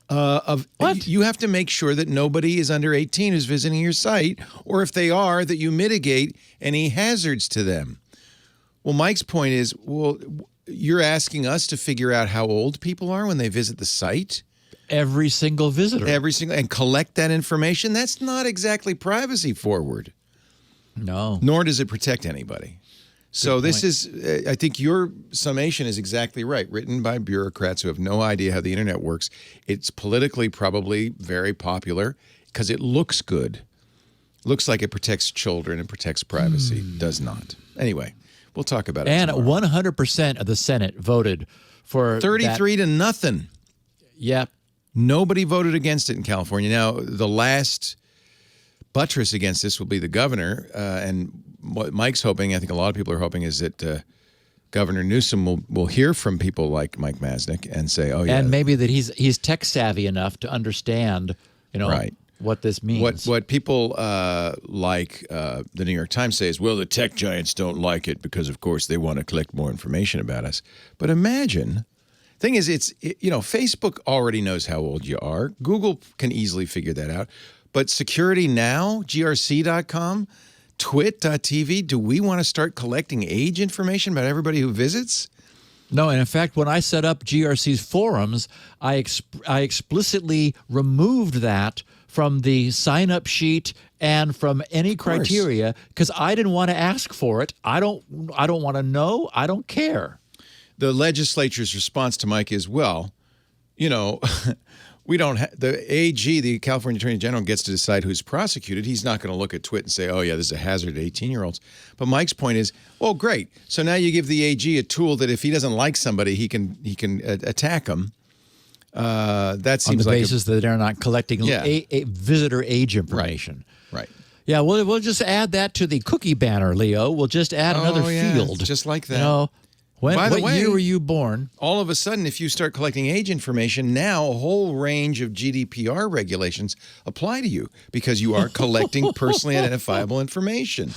What? You have to make sure that nobody is under 18 who's visiting your site, or if they are, that you mitigate any hazards to them. Well, Mike's point is, you're asking us to figure out how old people are when they visit the site? Every single visitor. And collect that information? That's not exactly privacy forward. No. Nor does it protect anybody. So this is, I think your summation is exactly right. Written by bureaucrats who have no idea how the internet works. It's politically probably very popular because it looks good. Looks like it protects children and protects privacy. Does not. Anyway, we'll talk about it And tomorrow. 100% of the Senate voted for 33 to nothing. Yep. Nobody voted against it in California. Now, the last buttress against this will be the governor. And what Mike's hoping, I think a lot of people are hoping, is that Governor Newsom will hear from people like Mike Masnick and say, oh, yeah. And maybe that he's tech savvy enough to understand, Right. what this means. What people like the New York Times say is, well, the tech giants don't like it because, of course, they want to collect more information about us. But imagine, thing is, Facebook already knows how old you are. Google can easily figure that out. But Security Now, grc.com, TWiT.tv, do we want to start collecting age information about everybody who visits? No, and in fact, when I set up GRC's forums, I explicitly removed that from the sign-up sheet and from any criteria because I didn't want to ask for it. I don't want to know. I don't care. The legislature's response to Mike is, well, we don't the AG, the California Attorney General, gets to decide who's prosecuted. He's not going to look at TWiT and say, oh, yeah, this is a hazard to 18-year-olds. But Mike's point is, well, great. So now you give the AG a tool that if he doesn't like somebody, he can attack them. That seems on the like basis that they're not collecting visitor age information. Right. Yeah, we'll just add that to the cookie banner, Leo. We'll just add another field. Just like that. By the way, what year were you born? All of a sudden, if you start collecting age information, now a whole range of GDPR regulations apply to you because you are collecting personally identifiable information.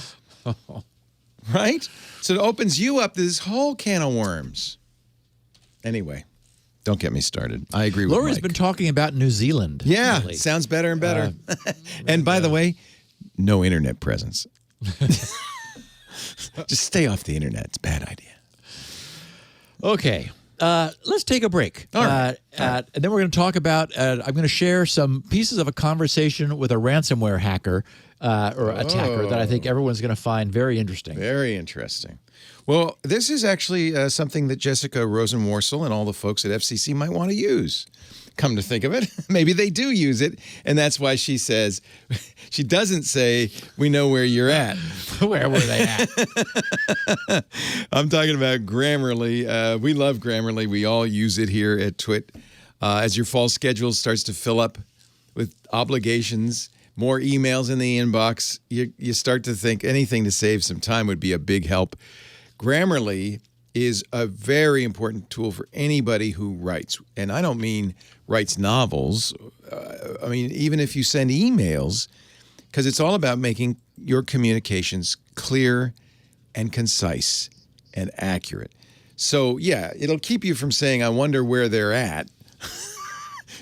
Right? So it opens you up to this whole can of worms. Anyway, don't get me started. I agree with Lori's Mike. been talking about New Zealand. Yeah, lately. Sounds better and better. And by the way, no internet presence. Just stay off the internet. It's a bad idea. Okay, let's take a break. All right. And then we're going to talk about, I'm going to share some pieces of a conversation with a ransomware hacker or attacker that I think everyone's going to find very interesting. Very interesting. Well, this is actually something that Jessica Rosenworcel and all the folks at FCC might want to use. Come to think of it, maybe they do use it, and that's why she says, she doesn't say, we know where you're at. Where were they at? I'm talking about Grammarly. We love Grammarly. We all use it here at TWiT. As your fall schedule starts to fill up with obligations, more emails in the inbox, you start to think anything to save some time would be a big help. Grammarly is a very important tool for anybody who writes. And I don't mean writes novels. I mean, even if you send emails, because it's all about making your communications clear and concise and accurate. So, yeah, it'll keep you from saying, I wonder where they're at.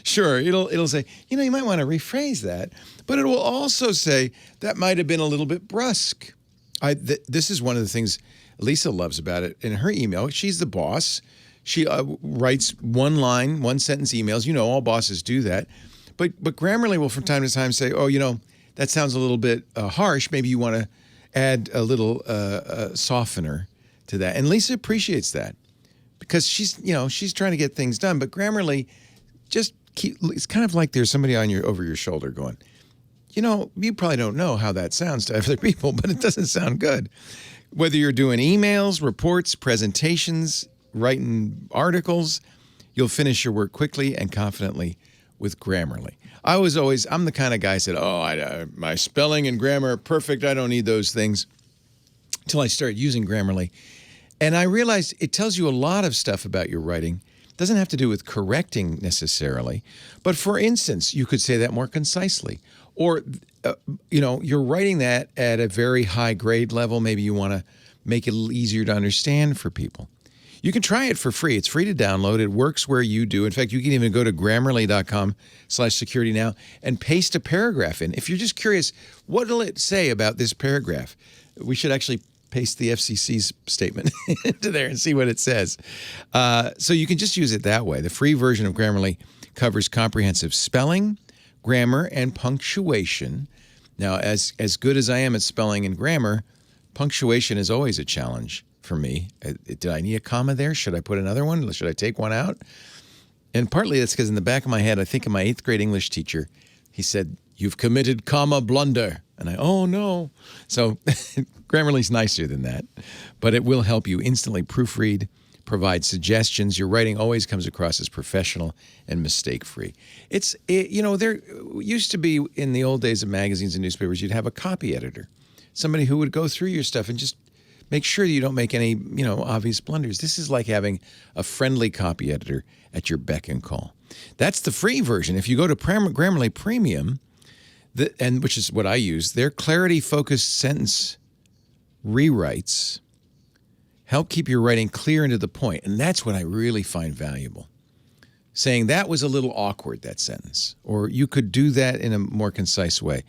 Sure, it'll say, you might want to rephrase that. But it will also say, that might have been a little bit brusque. This is one of the things Lisa loves about it. In her email, she's the boss. She writes one-line, one-sentence emails. All bosses do that. But Grammarly will from time to time say, oh, that sounds a little bit harsh. Maybe you want to add a little softener to that. And Lisa appreciates that because she's trying to get things done. But Grammarly it's kind of like there's somebody over your shoulder going, you probably don't know how that sounds to other people, but it doesn't sound good. Whether you're doing emails, reports, presentations, writing articles, you'll finish your work quickly and confidently with Grammarly. I'm the kind of guy who said, my spelling and grammar are perfect. I don't need those things. Until I started using Grammarly. And I realized it tells you a lot of stuff about your writing. It doesn't have to do with correcting necessarily. But for instance, you could say that more concisely. Or, you're writing that at a very high grade level. Maybe you want to make it a little easier to understand for people. You can try it for free. It's free to download. It works where you do. In fact, you can even go to Grammarly.com/securitynow and paste a paragraph in. If you're just curious, what will it say about this paragraph? We should actually paste the FCC's statement into there and see what it says. So you can just use it that way. The free version of Grammarly covers comprehensive spelling, grammar, and punctuation. Now, as good as I am at spelling and grammar, punctuation is always a challenge for me. Did I need a comma there? Should I put another one? Should I take one out? And partly that's because in the back of my head, I think of my 8th grade English teacher. He said, "You've committed comma blunder." And oh no. So Grammarly's nicer than that, but it will help you instantly proofread, provide suggestions. Your writing always comes across as professional and mistake-free. There used to be in the old days of magazines and newspapers, you'd have a copy editor, somebody who would go through your stuff and just make sure you don't make any, obvious blunders. This is like having a friendly copy editor at your beck and call. That's the free version. If you go to Grammarly Premium, and which is what I use, their clarity-focused sentence rewrites help keep your writing clear and to the point. And that's what I really find valuable. Saying that was a little awkward, that sentence, or you could do that in a more concise way.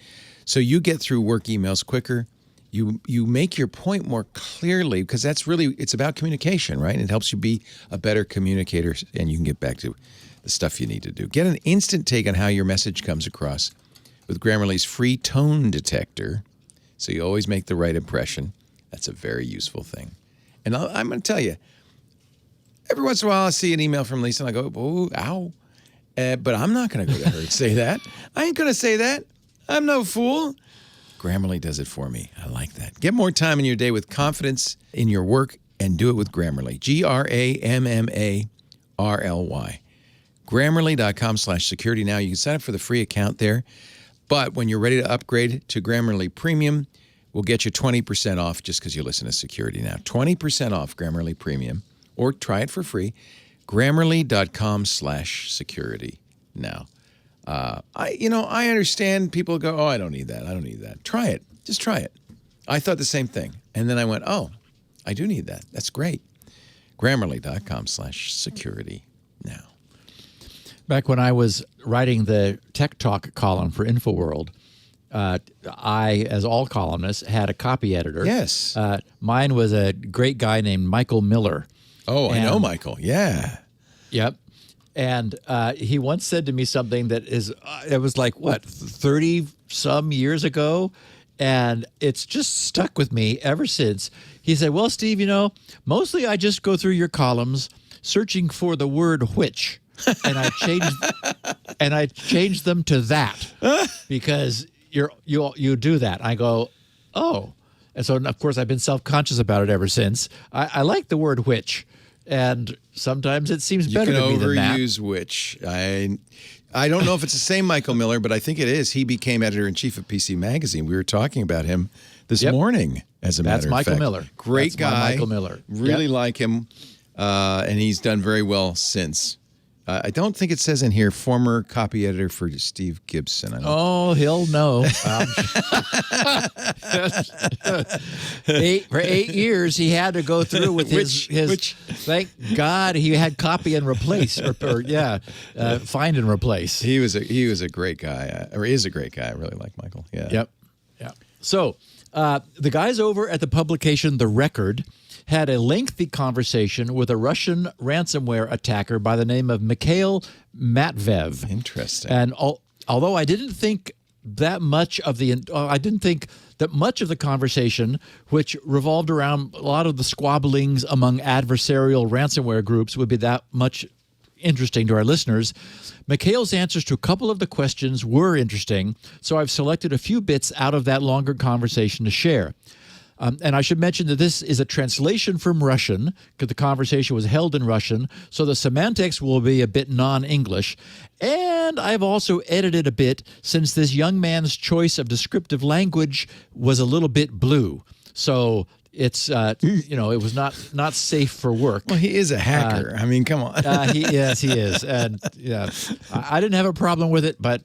So you get through work emails quicker. You make your point more clearly, because that's really, it's about communication, right? And it helps you be a better communicator, and you can get back to the stuff you need to do. Get an instant take on how your message comes across with Grammarly's free tone detector, so you always make the right impression. That's a very useful thing. And I'm going to tell you, every once in a while I see an email from Lisa and I go, oh, ow. But I'm not going to go to her and say that. I ain't going to say that. I'm no fool. Grammarly does it for me. I like that. Get more time in your day with confidence in your work and do it with Grammarly. Grammarly. Grammarly.com/security now. You can sign up for the free account there. But when you're ready to upgrade to Grammarly Premium, we'll get you 20% off just because you listen to Security Now. 20% off Grammarly Premium. Or try it for free. Grammarly.com/security now. I understand people go, oh, I don't need that. I don't need that. Try it. Just try it. I thought the same thing. And then I went, oh, I do need that. That's great. Grammarly.com/security now. Back when I was writing the Tech Talk column for InfoWorld, I, as all columnists, had a copy editor. Yes. Mine was a great guy named Michael Miller. Oh, I know Michael. Yeah. Yep. And he once said to me something that is, it was like, 30-some years ago? And it's just stuck with me ever since. He said, well, Steve, mostly I just go through your columns searching for the word which. And I changed them to that because you do that. I go, oh. And so, of course, I've been self-conscious about it ever since. I like the word which. And sometimes it seems better to me than that. You can overuse which. I don't know if it's the same Michael Miller, but I think it is. He became editor-in-chief of PC Magazine. We were talking about him this morning, as a matter of fact. That's Michael Miller. Great guy. Michael Miller. Really like him, and he's done very well since. I don't think it says in here former copy editor for Steve Gibson. He'll know. For 8 years, he had to go through with his. Thank God he had copy and replace, find and replace. He was a great guy, or is a great guy. I really like Michael. Yeah. Yep. So the guys over at the publication The Record had a lengthy conversation with a Russian ransomware attacker by the name of Mikhail Matveev. Interesting. And although I didn't think that much of the conversation, which revolved around a lot of the squabblings among adversarial ransomware groups, would be that much interesting to our listeners, Mikhail's answers to a couple of the questions were interesting, so I've selected a few bits out of that longer conversation to share. And I should mention that this is a translation from Russian, because the conversation was held in Russian, so the semantics will be a bit non-English. And I've also edited a bit, since this young man's choice of descriptive language was a little bit blue. So it's, it was not safe for work. Well, he is a hacker. I mean, come on. Yes, he is. And I didn't have a problem with it, but,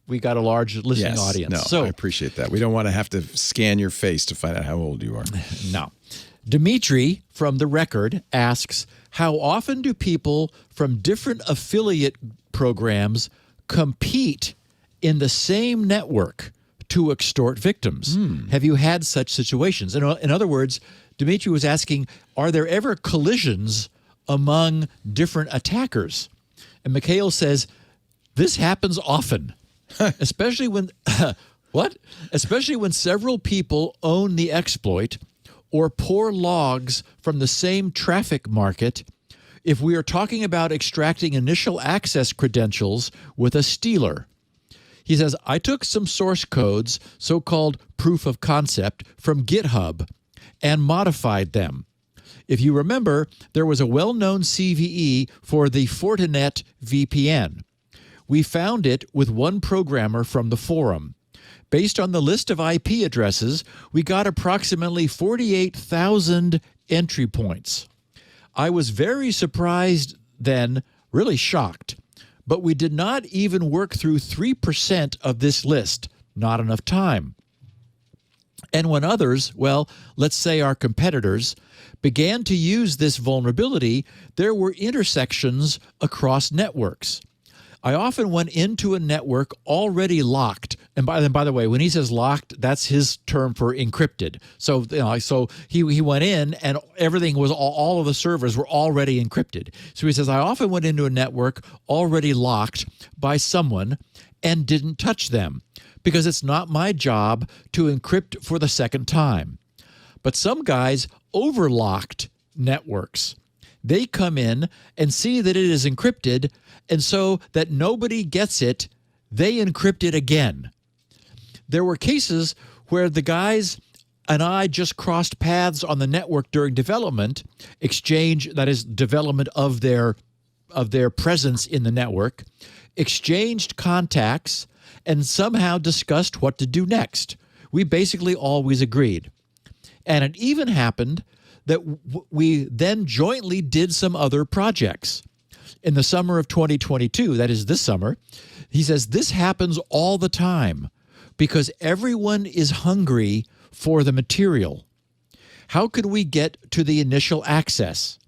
we got a large listening audience. No, so I appreciate that. We don't want to have to scan your face to find out how old you are. No. Dimitri from The Record asks, how often do people from different affiliate programs compete in the same network to extort victims? Have you had such situations? In other words, Dimitri was asking, are there ever collisions among different attackers? And Mikhail says, this happens often. Especially when Especially when several people own the exploit or pour logs from the same traffic market. If we are talking about extracting initial access credentials with a stealer. He says, I took some source codes, so-called proof of concept, from GitHub and modified them. If you remember, there was a well-known CVE for the Fortinet VPN. We found it with one programmer from the forum. Based on the list of IP addresses, we got approximately 48,000 entry points. I was very surprised then, really shocked, but we did not even work through 3% of this list. not enough time. And when others, well, let's say our competitors, began to use this vulnerability, there were intersections across networks. I often went into a network already locked. And by the way, when he says locked, that's his term for encrypted. So, so he went in and everything was, all of the servers were already encrypted. So he says, I often went into a network already locked by someone and didn't touch them because it's not my job to encrypt for the second time. But some guys overlocked networks. They come in and see that it is encrypted, and so that nobody gets it, they encrypt it again. There were cases where the guys and I just crossed paths on the network during development, that is development of their presence in the network, exchanged contacts, and somehow discussed what to do next. We basically always agreed. And it even happened that we then jointly did some other projects. In the summer of 2022, that is this summer, he says this happens all the time because everyone is hungry for the material. How can we get to the initial access?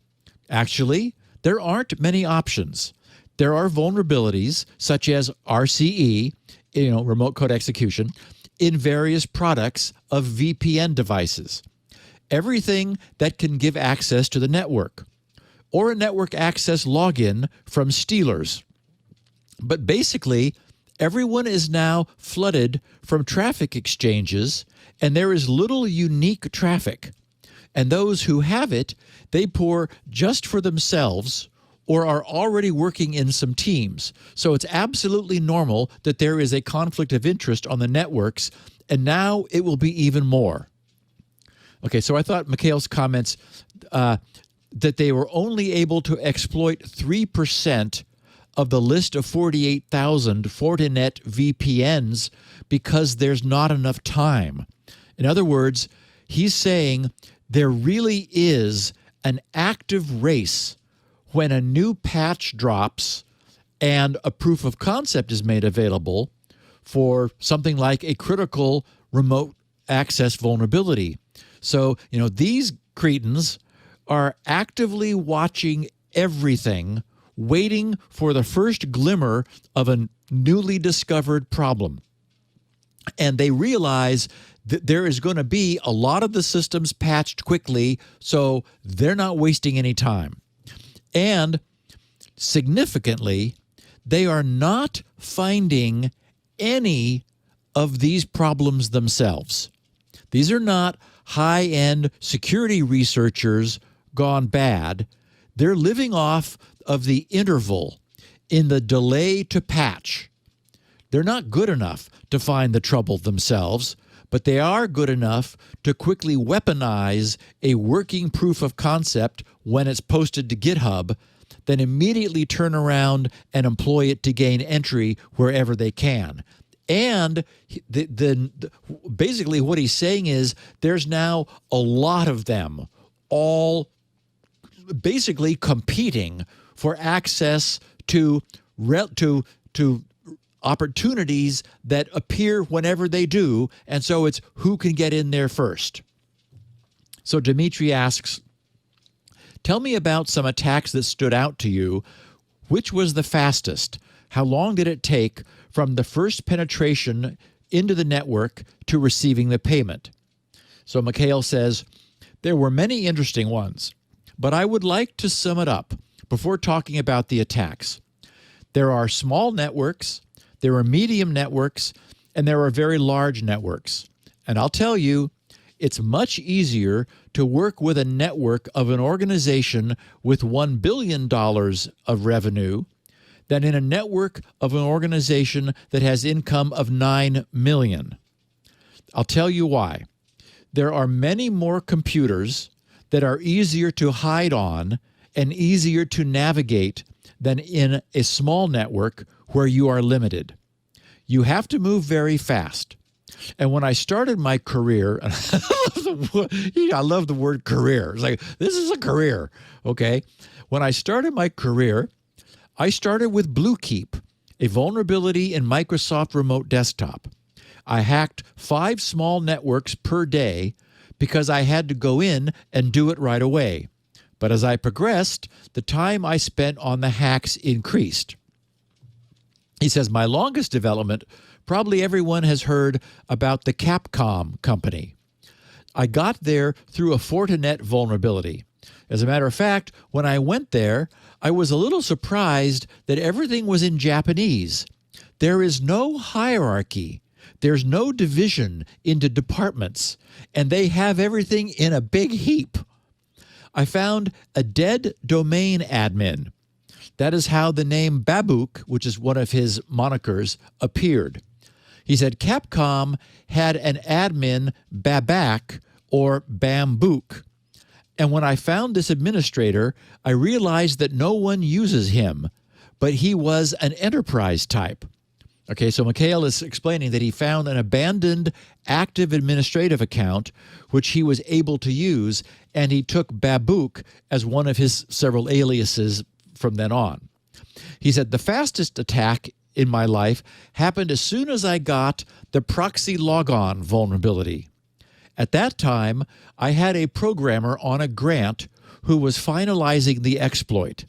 Actually, there aren't many options. There are vulnerabilities such as RCE, remote code execution, in various products of VPN devices. Everything that can give access to the network, or a network access login from stealers. But basically, everyone is now flooded from traffic exchanges, and there is little unique traffic. And those who have it, they pour just for themselves or are already working in some teams. So it's absolutely normal that there is a conflict of interest on the networks, and now it will be even more. Okay, so I thought Mikhail's comments that they were only able to exploit 3% of the list of 48,000 Fortinet VPNs because there's not enough time. In other words, he's saying there really is an active race when a new patch drops and a proof of concept is made available for something like a critical remote access vulnerability. So, these cretins are actively watching everything, waiting for the first glimmer of a newly discovered problem. And they realize that there is going to be a lot of the systems patched quickly, so they're not wasting any time. And significantly, they are not finding any of these problems themselves. These are not high-end security researchers gone bad. They're living off of the interval in the delay to patch. They're not good enough to find the trouble themselves, but they are good enough to quickly weaponize a working proof of concept when it's posted to GitHub, then immediately turn around and employ it to gain entry wherever they can. And basically what he's saying is there's now a lot of them all basically competing for access to opportunities that appear whenever they do, and so it's who can get in there first. So Dimitri asks, tell me about some attacks that stood out to you. Which was the fastest? How long did it take from the first penetration into the network to receiving the payment? So Mikhail says, there were many interesting ones, but I would like to sum it up before talking about the attacks. There are small networks, there are medium networks, and there are very large networks. And I'll tell you, it's much easier to work with a network of an organization with $1 billion of revenue than in a network of an organization that has income of $9 million. I'll tell you why. There are many more computers that are easier to hide on and easier to navigate than in a small network where you are limited. You have to move very fast. And when I started my career, I love the word career. It's like, this is a career, okay? When I started my career, I started with Bluekeep, a vulnerability in Microsoft Remote Desktop. I hacked 5 small networks per day because I had to go in and do it right away. But as I progressed, the time I spent on the hacks increased. He says, my longest development, probably everyone has heard about the Capcom company. I got there through a Fortinet vulnerability. As a matter of fact, when I went there, I was a little surprised that everything was in Japanese. There is no hierarchy. There's no division into departments, and they have everything in a big heap. I found a dead domain admin. That is how the name Babook, which is one of his monikers, appeared. He said Capcom had an admin Babak or Bambook. And when I found this administrator, I realized that no one uses him, but he was an enterprise type. Okay, so Mikhail is explaining that he found an abandoned active administrative account, which he was able to use, and he took Babook as one of his several aliases from then on. He said, the fastest attack in my life happened as soon as I got the proxy logon vulnerability. At that time, I had a programmer on a grant who was finalizing the exploit.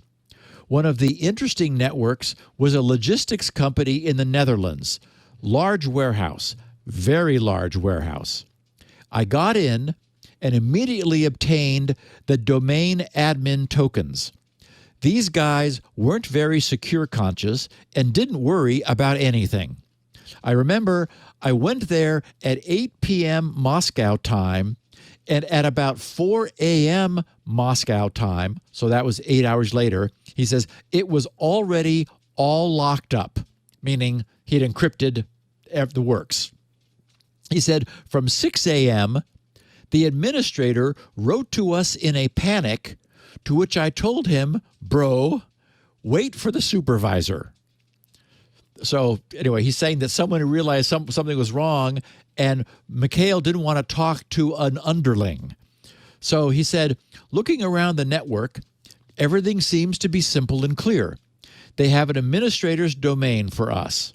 One of the interesting networks was a logistics company in the Netherlands, large warehouse, very large warehouse. I got in and immediately obtained the domain admin tokens. These guys weren't very secure conscious and didn't worry about anything. I remember I went there at 8 p.m. Moscow time, and at about 4 a.m. Moscow time, so that was 8 hours later, he says it was already all locked up, meaning he'd encrypted the works. He said from 6 a.m., the administrator wrote to us in a panic, to which I told him, bro, wait for the supervisor. So anyway, he's saying that someone realized something was wrong, and Mikhail didn't want to talk to an underling. So he said, looking around the network, everything seems to be simple and clear. They have an administrator's domain for us.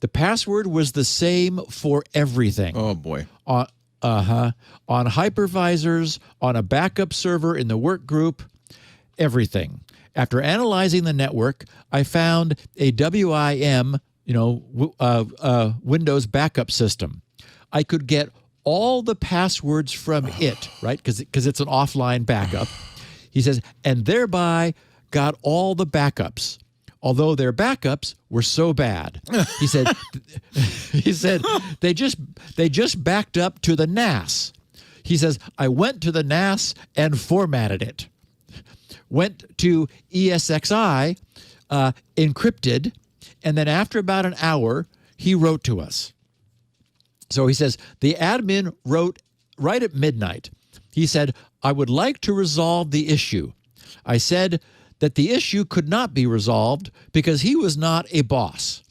The password was the same for everything. Oh, boy. On hypervisors, on a backup server in the work group, everything. After analyzing the network, I found a WIM, Windows backup system. I could get all the passwords from it, right? Because it's an offline backup. He says, and thereby got all the backups, although their backups were so bad. He said, they just backed up to the NAS. He says, I went to the NAS and formatted it. Went to ESXi, encrypted, and then after about an hour, he wrote to us. So he says, the admin wrote right at midnight. He said, I would like to resolve the issue. I said that the issue could not be resolved because he was not a boss.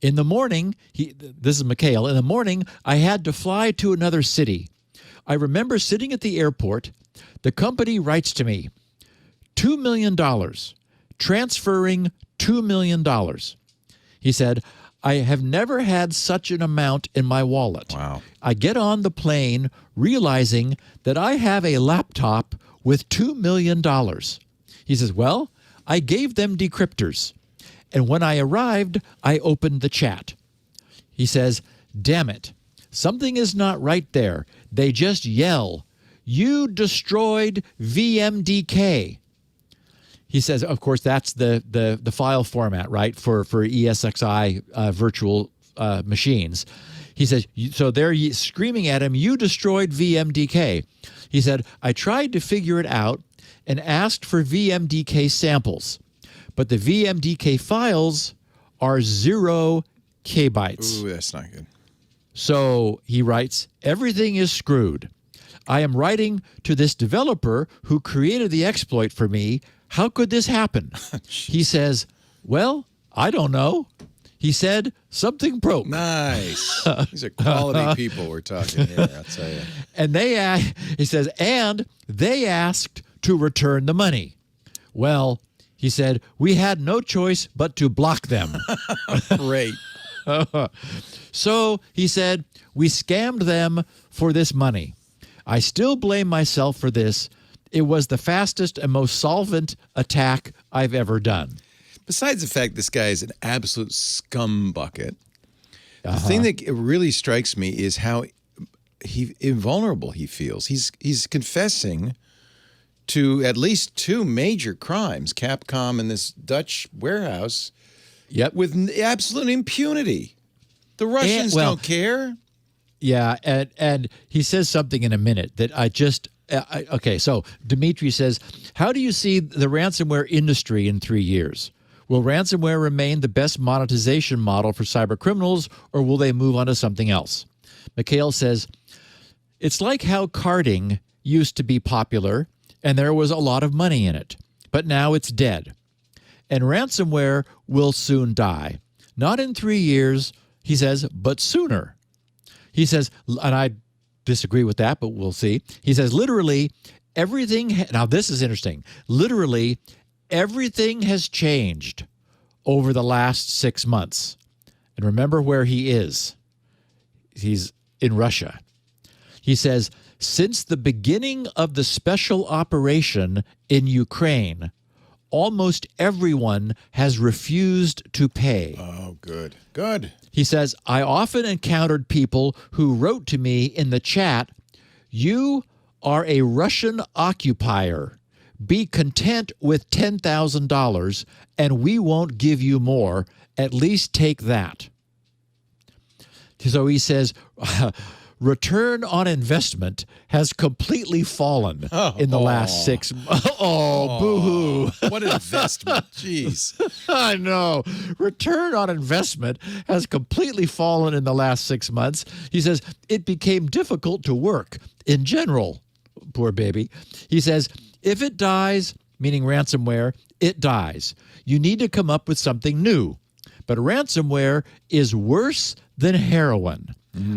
In the morning, this is Mikhail, in the morning, I had to fly to another city. I remember sitting at the airport. The company writes to me, $2 million, transferring $2 million. He said, I have never had such an amount in my wallet. Wow. I get on the plane realizing that I have a laptop with $2 million. He says, well, I gave them decryptors. And when I arrived, I opened the chat. He says, damn it, something is not right there. They just yell, you destroyed VMDK. He says, of course, that's the file format, right, for ESXi virtual machines. He says, so they're screaming at him, you destroyed VMDK. He said, I tried to figure it out and asked for VMDK samples, but the VMDK files are 0 kbytes. Ooh, that's not good. So he writes, everything is screwed. I am writing to this developer who created the exploit for me. How could this happen? He says, well, I don't know. He said, something broke. Nice. These are quality people we're talking here, I'll tell you. And he says, and they asked to return the money. Well, he said, we had no choice but to block them. Great. So he said, we scammed them for this money. I still blame myself for this. It was the fastest and most solvent attack I've ever done. Besides the fact this guy is an absolute scumbucket, the thing that really strikes me is how invulnerable he feels. He's confessing to at least 2 major crimes, Capcom and this Dutch warehouse, with absolute impunity. The Russians don't care. Yeah, and he says something in a minute that I just okay, so Dimitri says, how do you see the ransomware industry in 3 years? Will ransomware remain the best monetization model for cyber criminals, or will they move on to something else? Mikhail says, it's like how karting used to be popular, and there was a lot of money in it, but now it's dead. And ransomware will soon die. Not in 3 years, he says, but sooner. He says, and I disagree with that, but we'll see. He says, literally, everything, now this is interesting, literally, everything has changed over the last 6 months. And remember where he is. He's in Russia. He says, since the beginning of the special operation in Ukraine, almost everyone has refused to pay. Oh, good. Good. He says, I often encountered people who wrote to me in the chat, you are a Russian occupier. Be content with $10,000 and we won't give you more. At least take that. So he says, return on investment has completely fallen in the last 6 months. Oh, boo-hoo. What investment. Jeez. I know. Return on investment has completely fallen in the last 6 months. He says, it became difficult to work in general. Poor baby. He says, if it dies, meaning ransomware, it dies. You need to come up with something new. But ransomware is worse than heroin.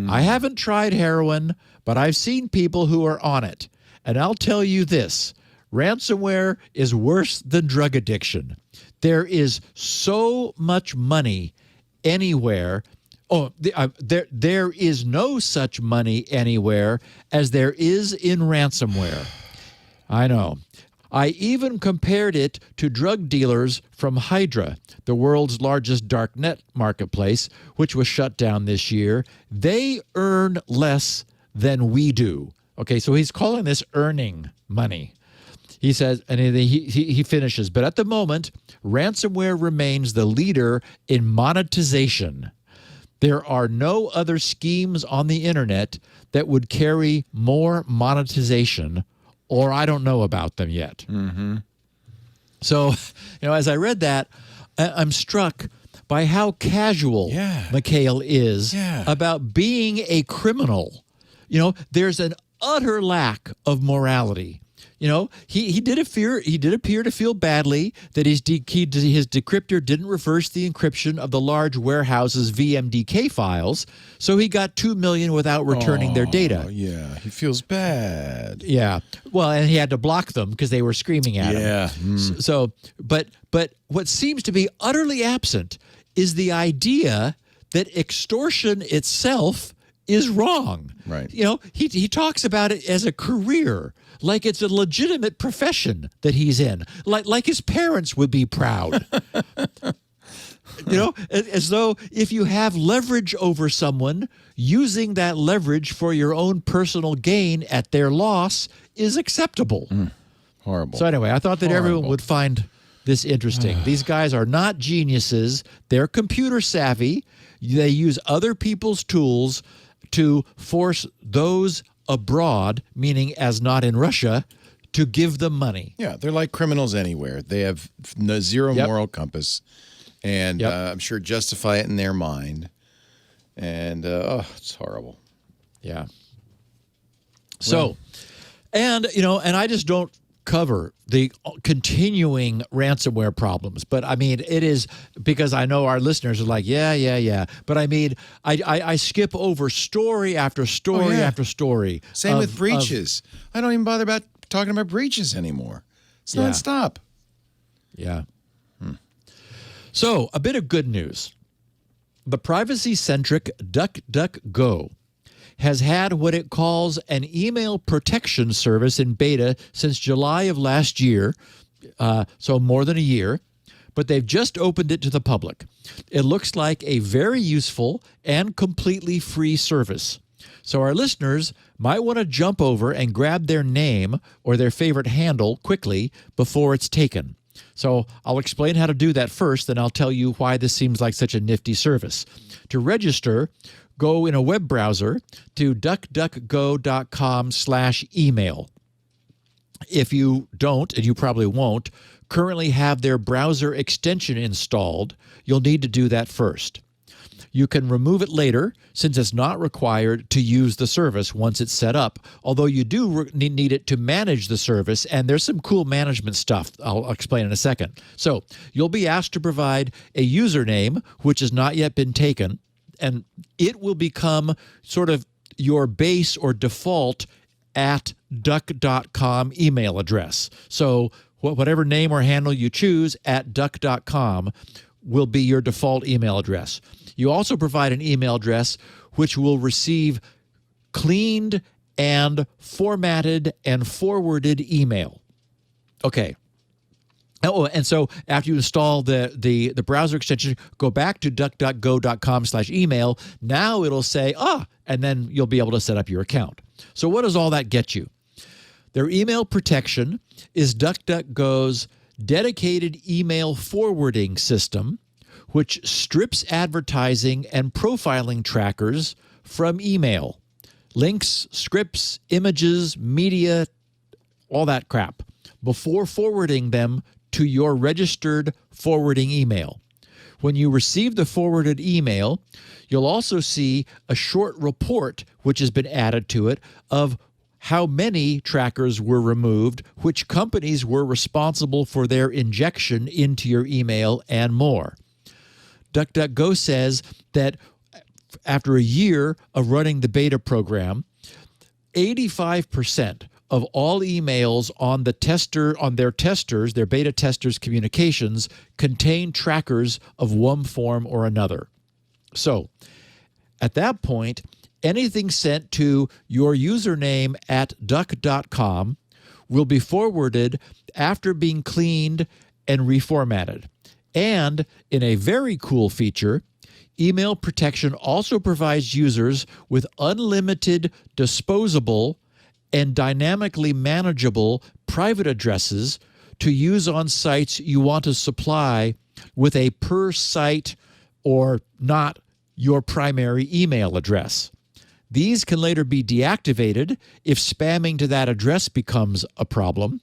I haven't tried heroin, but I've seen people who are on it. And I'll tell you this, ransomware is worse than drug addiction. There is so much money anywhere. There is no such money anywhere as there is in ransomware. I know. I even compared it to drug dealers from Hydra, the world's largest darknet marketplace, which was shut down this year. They earn less than we do. Okay, so he's calling this earning money. He says, and he finishes, but at the moment, ransomware remains the leader in monetization. There are no other schemes on the internet that would carry more monetization, or I don't know about them yet. So, as I read that, I'm struck by how casual Mikhail is about being a criminal. There's an utter lack of morality. He did appear to feel badly that his decryptor didn't reverse the encryption of the large warehouse's VMDK files, so he got 2 million without returning their data. Yeah, he feels bad. Yeah, well, and he had to block them because they were screaming at him. So, but what seems to be utterly absent is the idea that extortion itself is wrong. Right. He talks about it as a career, like it's a legitimate profession that he's in, like his parents would be proud. As though if you have leverage over someone, using that leverage for your own personal gain at their loss is acceptable. Horrible. So anyway, I thought that everyone would find this interesting. These guys are not geniuses. They're computer savvy. They use other people's tools to force those abroad, meaning as not in Russia, to give them money. Yeah, they're like criminals anywhere. They have zero moral compass, and I'm sure justify it in their mind. And, it's horrible. Yeah. So, and I just don't cover the continuing ransomware problems. But I mean, it is because I know our listeners are like, yeah. But I mean, I skip over story after story after story. Same with breaches. I don't even bother about talking about breaches anymore. It's nonstop. Yeah. So a bit of good news. The privacy-centric DuckDuckGo has had what it calls an email protection service in beta since July of last year, so more than a year, but they've just opened it to the public. It looks like a very useful and completely free service. So our listeners might want to jump over and grab their name or their favorite handle quickly before it's taken. So I'll explain how to do that first, then I'll tell you why this seems like such a nifty service. To register, go in a web browser to duckduckgo.com/email. If you don't, and you probably won't, currently have their browser extension installed, you'll need to do that first. You can remove it later since it's not required to use the service once it's set up, although you do need it to manage the service, and there's some cool management stuff I'll explain in a second. So you'll be asked to provide a username, which has not yet been taken, and it will become sort of your base or default @duck.com email address. So whatever name or handle you choose @duck.com will be your default email address. You also provide an email address which will receive cleaned and formatted and forwarded email. Okay. Oh, and so after you install the browser extension, go back to duckduckgo.com/email. Now it'll say, and then you'll be able to set up your account. So what does all that get you? Their email protection is DuckDuckGo's dedicated email forwarding system, which strips advertising and profiling trackers from email. Links, scripts, images, media, all that crap, before forwarding them to your registered forwarding email. When you receive the forwarded email, you'll also see a short report, which has been added to it, of how many trackers were removed, which companies were responsible for their injection into your email, and more. DuckDuckGo says that after a year of running the beta program, 85% of all emails on their beta testers' communications contain trackers of one form or another. So at that point, anything sent to your username @duck.com will be forwarded after being cleaned and reformatted. And in a very cool feature, email protection also provides users with unlimited disposable and dynamically manageable private addresses to use on sites you want to supply with a per site or not your primary email address. These can later be deactivated if spamming to that address becomes a problem.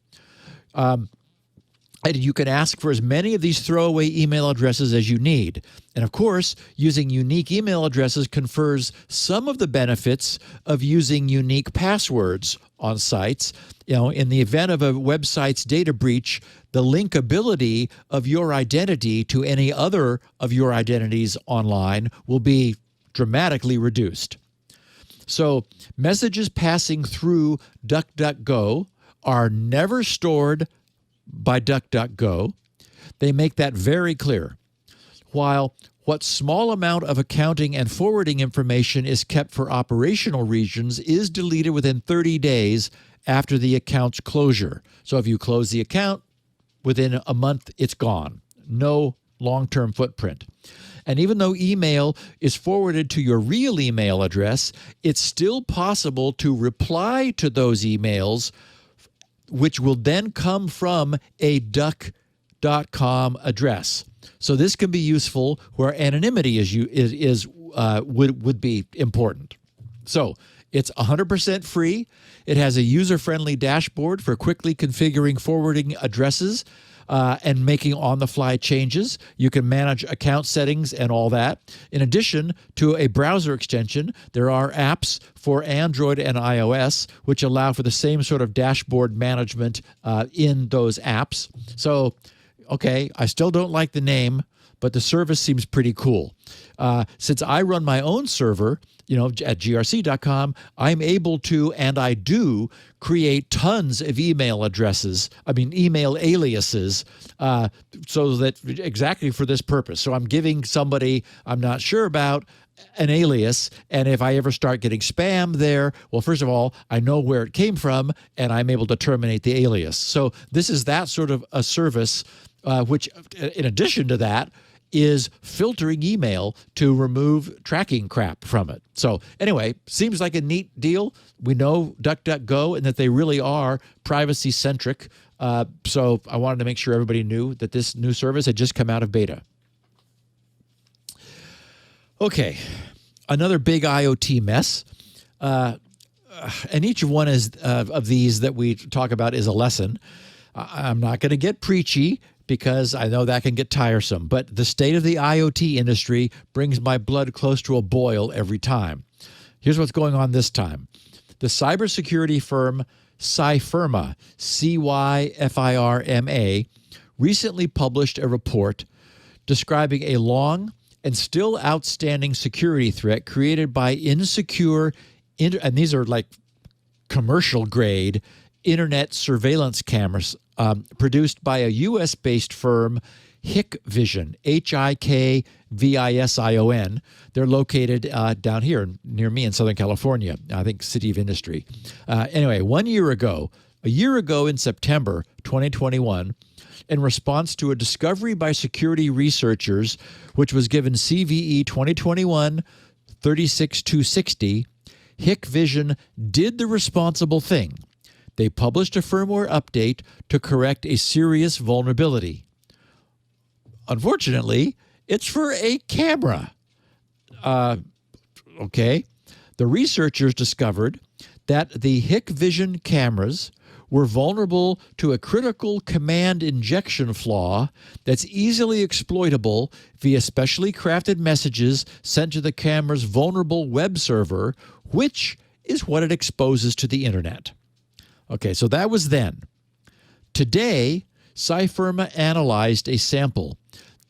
And you can ask for as many of these throwaway email addresses as you need. And of course, using unique email addresses confers some of the benefits of using unique passwords on sites. In the event of a website's data breach, the linkability of your identity to any other of your identities online will be dramatically reduced. So messages passing through DuckDuckGo are never stored by DuckDuckGo. They make that very clear. While what small amount of accounting and forwarding information is kept for operational reasons is deleted within 30 days after the account's closure. So if you close the account, within a month, it's gone. No long-term footprint. And even though email is forwarded to your real email address, it's still possible to reply to those emails, which will then come from a duck.com address. So this can be useful where anonymity would be important. So it's 100% free. It has a user-friendly dashboard for quickly configuring forwarding addresses and making on-the-fly changes. You can manage account settings and all that. In addition to a browser extension, there are apps for Android and iOS which allow for the same sort of dashboard management in those apps. So, okay, I still don't like the name, but the service seems pretty cool. Since I run my own server, at grc.com, I'm able to, and I do, create tons of email aliases, so that exactly for this purpose. So I'm giving somebody I'm not sure about an alias, and if I ever start getting spam there, well, first of all, I know where it came from, and I'm able to terminate the alias. So this is that sort of a service, which, in addition to that, is filtering email to remove tracking crap from it. So anyway, seems like a neat deal. We know DuckDuckGo and that they really are privacy-centric. So I wanted to make sure everybody knew that this new service had just come out of beta. Okay, another big IoT mess. And each one of these that we talk about is a lesson. I'm not going to get preachy, because I know that can get tiresome. But the state of the IoT industry brings my blood close to a boil every time. Here's what's going on this time. The cybersecurity firm Cyfirma, Cyfirma, recently published a report describing a long and still outstanding security threat created by insecure, and these are like commercial grade, internet surveillance cameras produced by a U.S.-based firm, Hikvision, Hikvision. They're located down here near me in Southern California, I think City of Industry. Anyway, a year ago in September 2021, in response to a discovery by security researchers, which was given CVE 2021-36260, Hikvision did the responsible thing. They published a firmware update to correct a serious vulnerability. Unfortunately, it's for a camera. Okay. The researchers discovered that the Hikvision cameras were vulnerable to a critical command injection flaw that's easily exploitable via specially crafted messages sent to the camera's vulnerable web server, which is what it exposes to the internet. Okay, so that was then. Today, Cyfirma analyzed a sample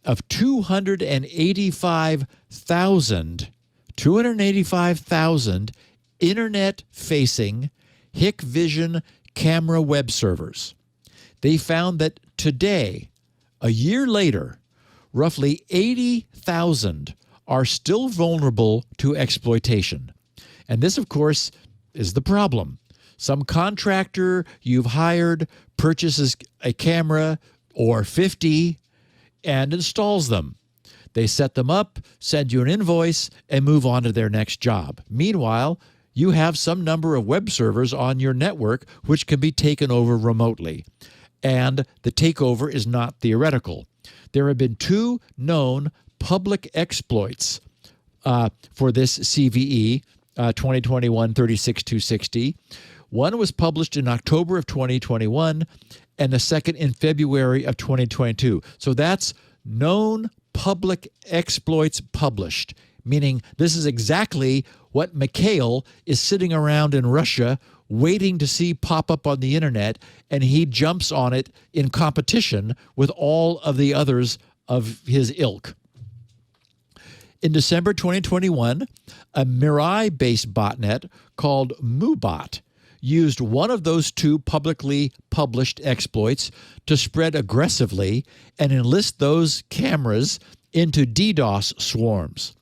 of 285,000 internet-facing Hikvision camera web servers. They found that today, a year later, roughly 80,000 are still vulnerable to exploitation. And this, of course, is the problem. Some contractor you've hired purchases a camera or 50 and installs them. They set them up, send you an invoice, and move on to their next job. Meanwhile, you have some number of web servers on your network which can be taken over remotely. And the takeover is not theoretical. There have been 2 known public exploits for this CVE 2021-36260. One was published in October of 2021, and the second in February of 2022. So that's known public exploits published, meaning this is exactly what Mikhail is sitting around in Russia waiting to see pop up on the internet, and he jumps on it in competition with all of the others of his ilk. In December 2021, a Mirai-based botnet called MooBot used one of those 2 publicly published exploits to spread aggressively and enlist those cameras into DDoS swarms,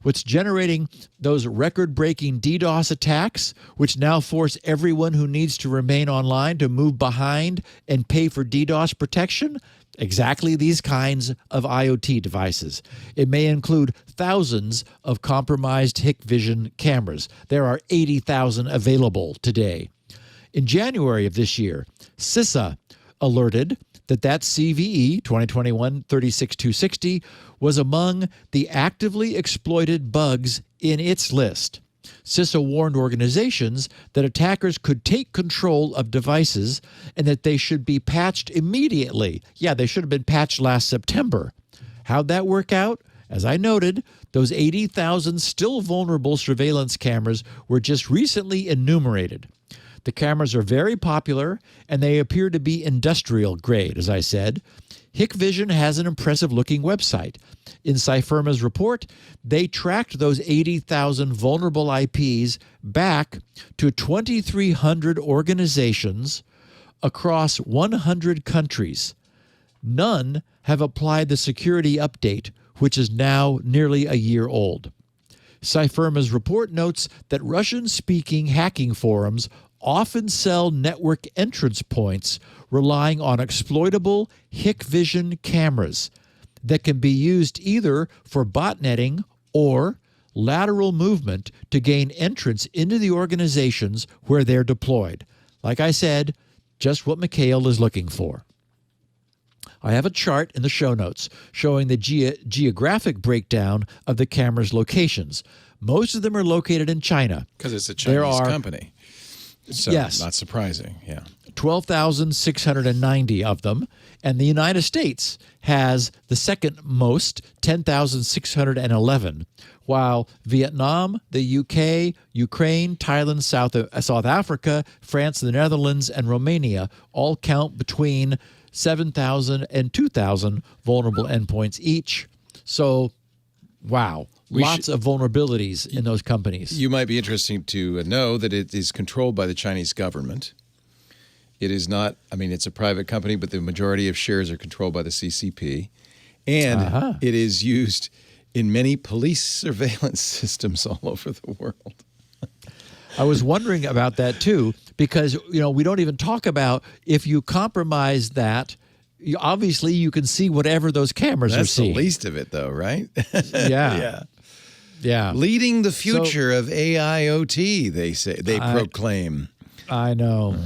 which generating those record-breaking DDoS attacks, which now force everyone who needs to remain online to move behind and pay for DDoS protection. Exactly these kinds of IoT devices. It may include thousands of compromised Hikvision cameras. There are 80,000 available today. In January of this year, CISA alerted that CVE 2021-36260 was among the actively exploited bugs in its list. CISA warned organizations that attackers could take control of devices and that they should be patched immediately. Yeah, they should have been patched last September. How'd that work out? As I noted, those 80,000 still vulnerable surveillance cameras were just recently enumerated. The cameras are very popular, and they appear to be industrial grade, as I said. Hikvision has an impressive-looking website. In Cyfirma's report, they tracked those 80,000 vulnerable IPs back to 2,300 organizations across 100 countries. None have applied the security update, which is now nearly a year old. Cyfirma's report notes that Russian-speaking hacking forums often sell network entrance points relying on exploitable Hikvision cameras that can be used either for botnetting or lateral movement to gain entrance into the organizations where they're deployed. Like I said, just what Mikhail is looking for. I have a chart in the show notes showing the geographic breakdown of the camera's locations. Most of them are located in China. Because it's a Chinese company. So yes. Not surprising, yeah. 12,690 of them, and the United States has the second most, 10,611, while Vietnam, the UK, Ukraine, Thailand, South Africa, France, the Netherlands, and Romania all count between 7,000 and 2,000 vulnerable endpoints each. So, wow, lots of vulnerabilities in those companies. You might be interested to know that it is controlled by the Chinese government. It is not, I mean, it's a private company, but the majority of shares are controlled by the CCP. And it is used in many police surveillance systems all over the world. I was wondering about that too, because, you know, we don't even talk about if you compromise that, obviously you can see whatever those cameras are seeing. That's the least of it though, right? Yeah. Yeah. Leading the future of AIoT, they say, they proclaim. I know.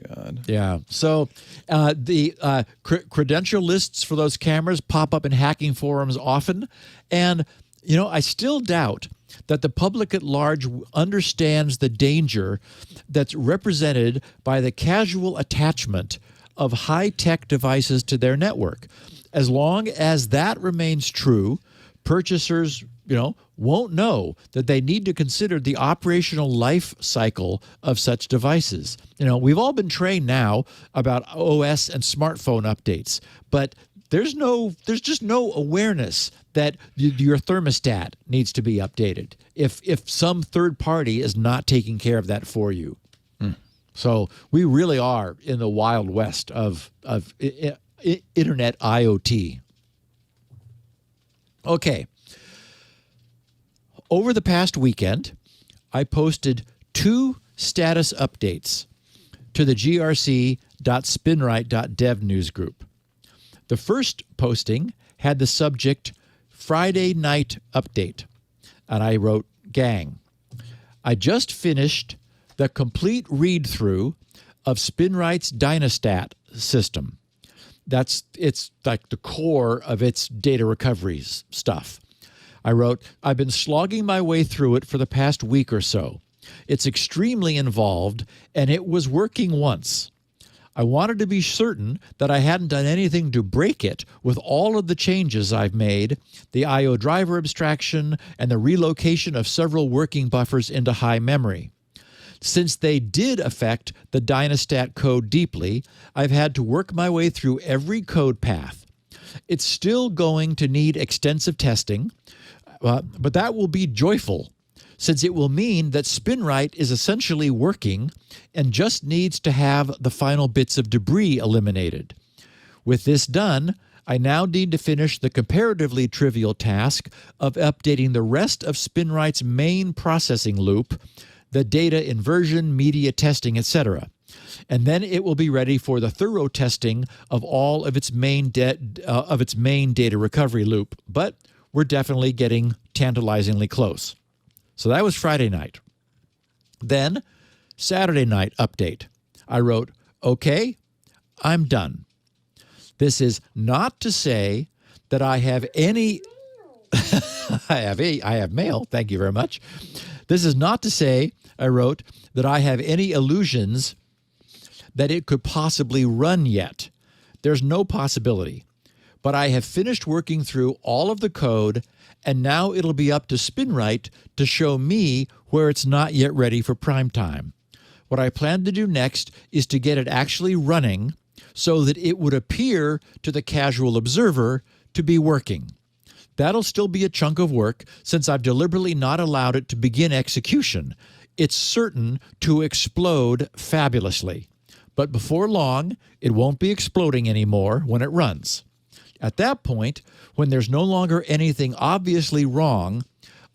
God. Yeah. So the credential lists for those cameras pop up in hacking forums often. And, you know, I still doubt that the public at large understands the danger that's represented by the casual attachment of high-tech devices to their network. As long as that remains true, purchasers, you know, won't know that they need to consider the operational life cycle of such devices. You know, we've all been trained now about OS and smartphone updates, but there's just no awareness that your thermostat needs to be updated if some third party is not taking care of that for you. So we really are in the Wild West of Internet IoT. Okay. Over the past weekend, I posted 2 status updates to the grc.spinrite.dev newsgroup. The first posting had the subject Friday Night Update, and I wrote, "Gang, I just finished the complete read-through of SpinRite's Dynastat system. It's like the core of its data recovery stuff. I wrote, I've been slogging my way through it for the past week or so. It's extremely involved, and it was working once. I wanted to be certain that I hadn't done anything to break it with all of the changes I've made, the I/O driver abstraction, and the relocation of several working buffers into high memory. Since they did affect the Dynastat code deeply, I've had to work my way through every code path. It's still going to need extensive testing, but that will be joyful, since it will mean that SpinRite is essentially working and just needs to have the final bits of debris eliminated. With this done, I now need to finish the comparatively trivial task of updating the rest of SpinRite's main processing loop, the data inversion, media testing, etc. And then it will be ready for the thorough testing of all of its main data recovery loop. But we're definitely getting tantalizingly close. So that was Friday night. Then, Saturday night update. I wrote, okay, I'm done. This is not to say that I have any... I have mail. Thank you very much. This is not to say, I wrote, that I have any illusions that it could possibly run yet. There's no possibility. But I have finished working through all of the code, and now it'll be up to SpinRite to show me where it's not yet ready for prime time. what I plan to do next is to get it actually running so that it would appear to the casual observer to be working. That'll still be a chunk of work since I've deliberately not allowed it to begin execution. It's certain to explode fabulously. But before long, it won't be exploding anymore when it runs. At that point, when there's no longer anything obviously wrong,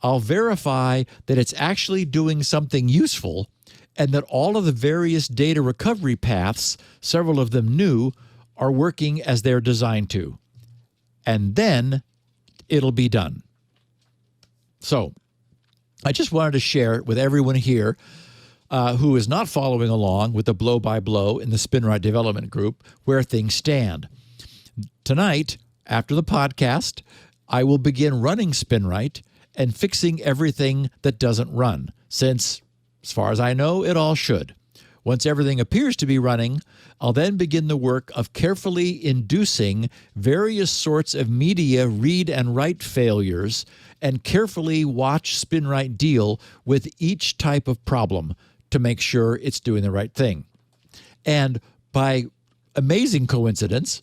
I'll verify that it's actually doing something useful and that all of the various data recovery paths, several of them new, are working as they're designed to. And then it'll be done. So I just wanted to share it with everyone here who is not following along with the blow-by-blow in the SpinRite development group where things stand. Tonight, after the podcast, I will begin running SpinRite and fixing everything that doesn't run, since, as far as I know, it all should. Once everything appears to be running, I'll then begin the work of carefully inducing various sorts of media read and write failures and carefully watch SpinRite deal with each type of problem to make sure it's doing the right thing. And by amazing coincidence,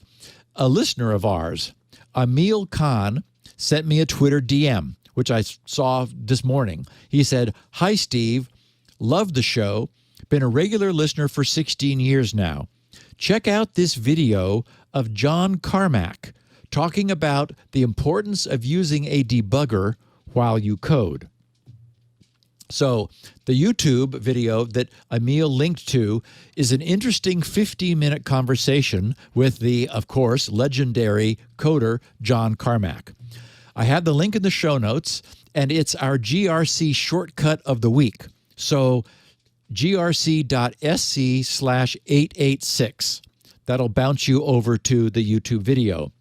a listener of ours, Emil Khan, sent me a Twitter DM, which I saw this morning. He said, "Hi, Steve. Love the show. Been a regular listener for 16 years now. Check out this video of John Carmack talking about the importance of using a debugger while you code." So the YouTube video that Emil linked to is an interesting 15-minute conversation with the, of course, legendary coder John Carmack. I have the link in the show notes, and it's our GRC shortcut of the week. So grc.sc/886. That'll bounce you over to the YouTube video.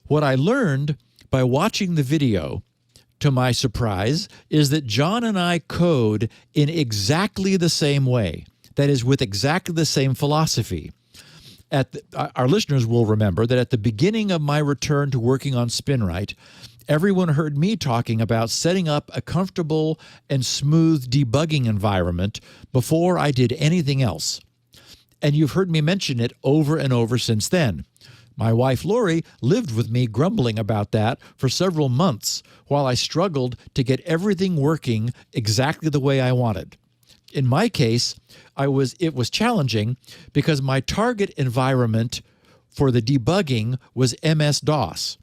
What I learned by watching the video, to my surprise, is that John and I code in exactly the same way. That is, with exactly the same philosophy. Our listeners will remember that at the beginning of my return to working on SpinRite, everyone heard me talking about setting up a comfortable and smooth debugging environment before I did anything else. And you've heard me mention it over and over since then. My wife, Lori, lived with me grumbling about that for several months while I struggled to get everything working exactly the way I wanted. In my case, it was challenging because my target environment for the debugging was MS-DOS.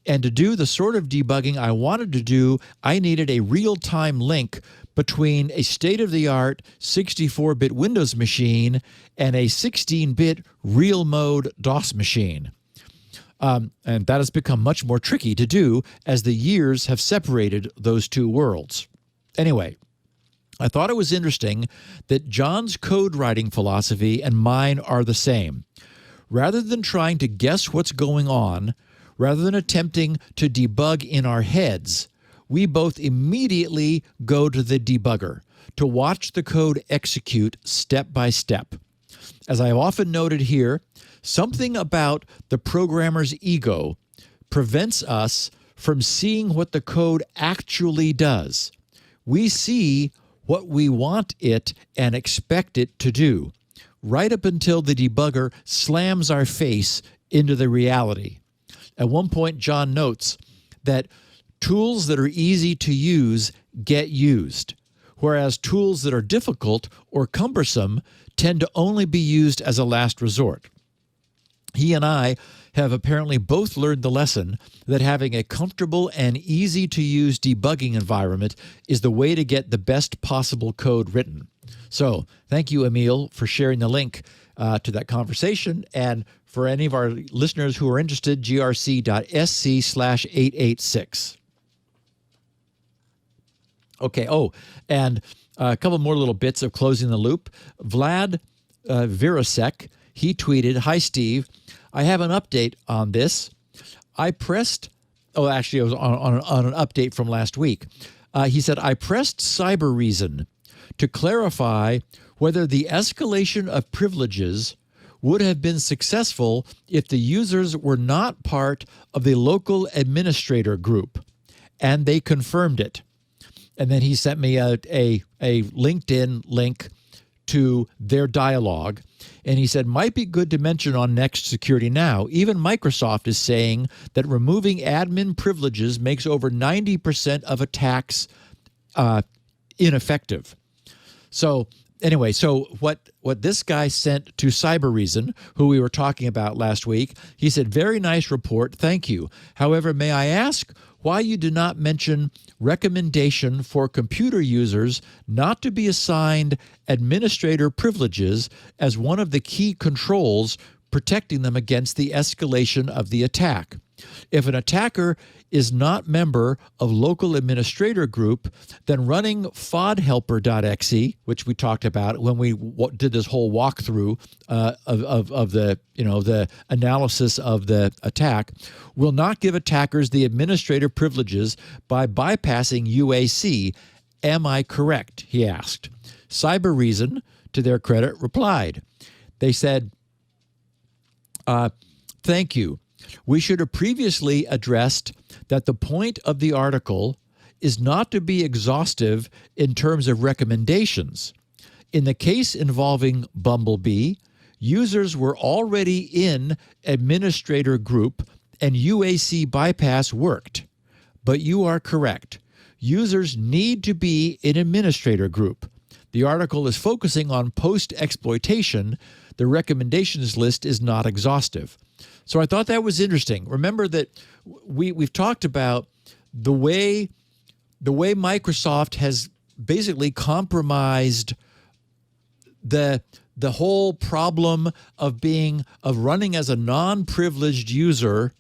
And to do the sort of debugging I wanted to do, I needed a real-time link between a state-of-the-art 64-bit Windows machine and a 16-bit real-mode DOS machine. And that has become much more tricky to do as the years have separated those two worlds. Anyway, I thought it was interesting that John's code writing philosophy and mine are the same. Rather than trying to guess what's going on, rather than attempting to debug in our heads, we both immediately go to the debugger to watch the code execute step by step. As I have often noted here, something about the programmer's ego prevents us from seeing what the code actually does. We see what we want it and expect it to do, right up until the debugger slams our face into the reality. At one point, John notes that tools that are easy to use get used, whereas tools that are difficult or cumbersome tend to only be used as a last resort. He and I have apparently both learned the lesson that having a comfortable and easy-to-use debugging environment is the way to get the best possible code written. So thank you, Emil, for sharing the link to that conversation. And for any of our listeners who are interested, grc.sc/886. Okay, and a couple more little bits of closing the loop. Vlad Virasek, he tweeted, "Hi, Steve. I have an update on this. It was on an update from last week. He said, I pressed Cybereason to clarify whether the escalation of privileges would have been successful if the users were not part of the local administrator group, and they confirmed it." And then he sent me a LinkedIn link to their dialogue. And he said, might be good to mention on Next Security Now, even Microsoft is saying that removing admin privileges makes over 90% of attacks ineffective. So anyway, so what this guy sent to Cybereason, who we were talking about last week, he said, very nice report, thank you. However, may I ask why you do not mention recommendation for computer users not to be assigned administrator privileges as one of the key controls protecting them against the escalation of the attack. If an attacker is not member of local administrator group, then running fodhelper.exe, which we talked about when we did this whole walkthrough of the the analysis of the attack, will not give attackers the administrator privileges by bypassing UAC. Am I correct? He asked. Cybereason, to their credit, replied. They said, thank you. We should have previously addressed that the point of the article is not to be exhaustive in terms of recommendations. In the case involving Bumblebee, users were already in administrator group and UAC bypass worked. But you are correct. Users need to be in administrator group. The article is focusing on post-exploitation. The recommendations list is not exhaustive. So I thought that was interesting. Remember that we've talked about the way Microsoft has basically compromised the whole problem of running as a non-privileged user,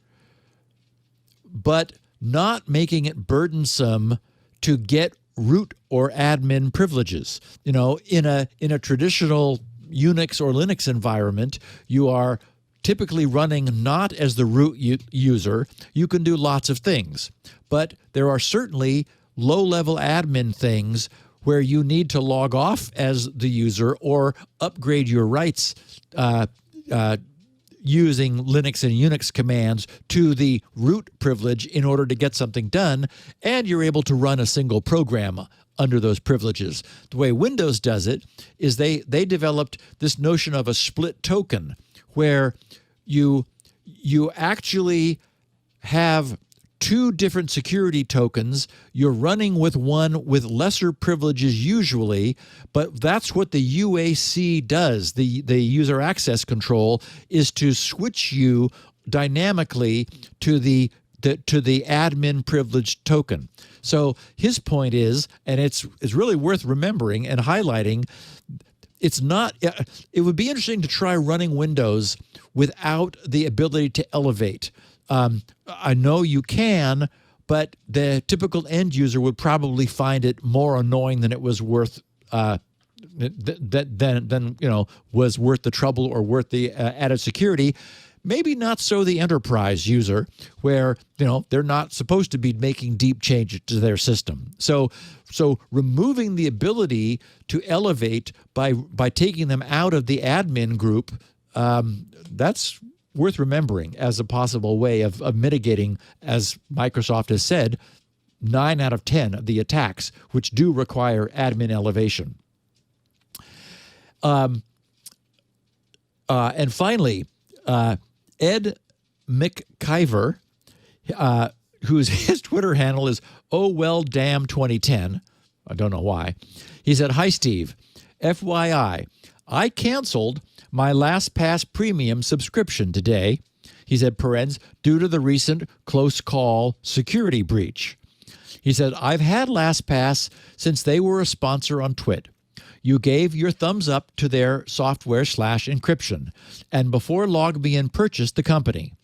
but not making it burdensome to get root or admin privileges. In a traditional Unix or Linux environment, you are typically running not as the root user. You can do lots of things, but there are certainly low-level admin things where you need to log off as the user or upgrade your rights using Linux and Unix commands to the root privilege in order to get something done, and you're able to run a single program under those privileges. The way Windows does it is they developed this notion of a split token, where you actually have two different security tokens. You're running with one with lesser privileges usually, but that's what the UAC does. The user access control is to switch you dynamically to the admin privileged token. So his point is, and it's really worth remembering and highlighting, it would be interesting to try running Windows without the ability to elevate. I know you can, but the typical end user would probably find it more annoying than it was worth was worth the trouble or worth the added security. Maybe not so the enterprise user, where they're not supposed to be making deep changes to their system. So removing the ability to elevate by taking them out of the admin group, that's worth remembering as a possible way of mitigating, as Microsoft has said, 9 out of 10 of the attacks which do require admin elevation. And finally, Ed McKiver, his Twitter handle is OhWellDamn2010. I don't know why. He said, "Hi, Steve. FYI, I canceled my LastPass Premium subscription today," he said, parens, "due to the recent close call security breach." He said, "I've had LastPass since they were a sponsor on TWiT. You gave your thumbs up to their software/encryption, and before LogMeIn purchased the company.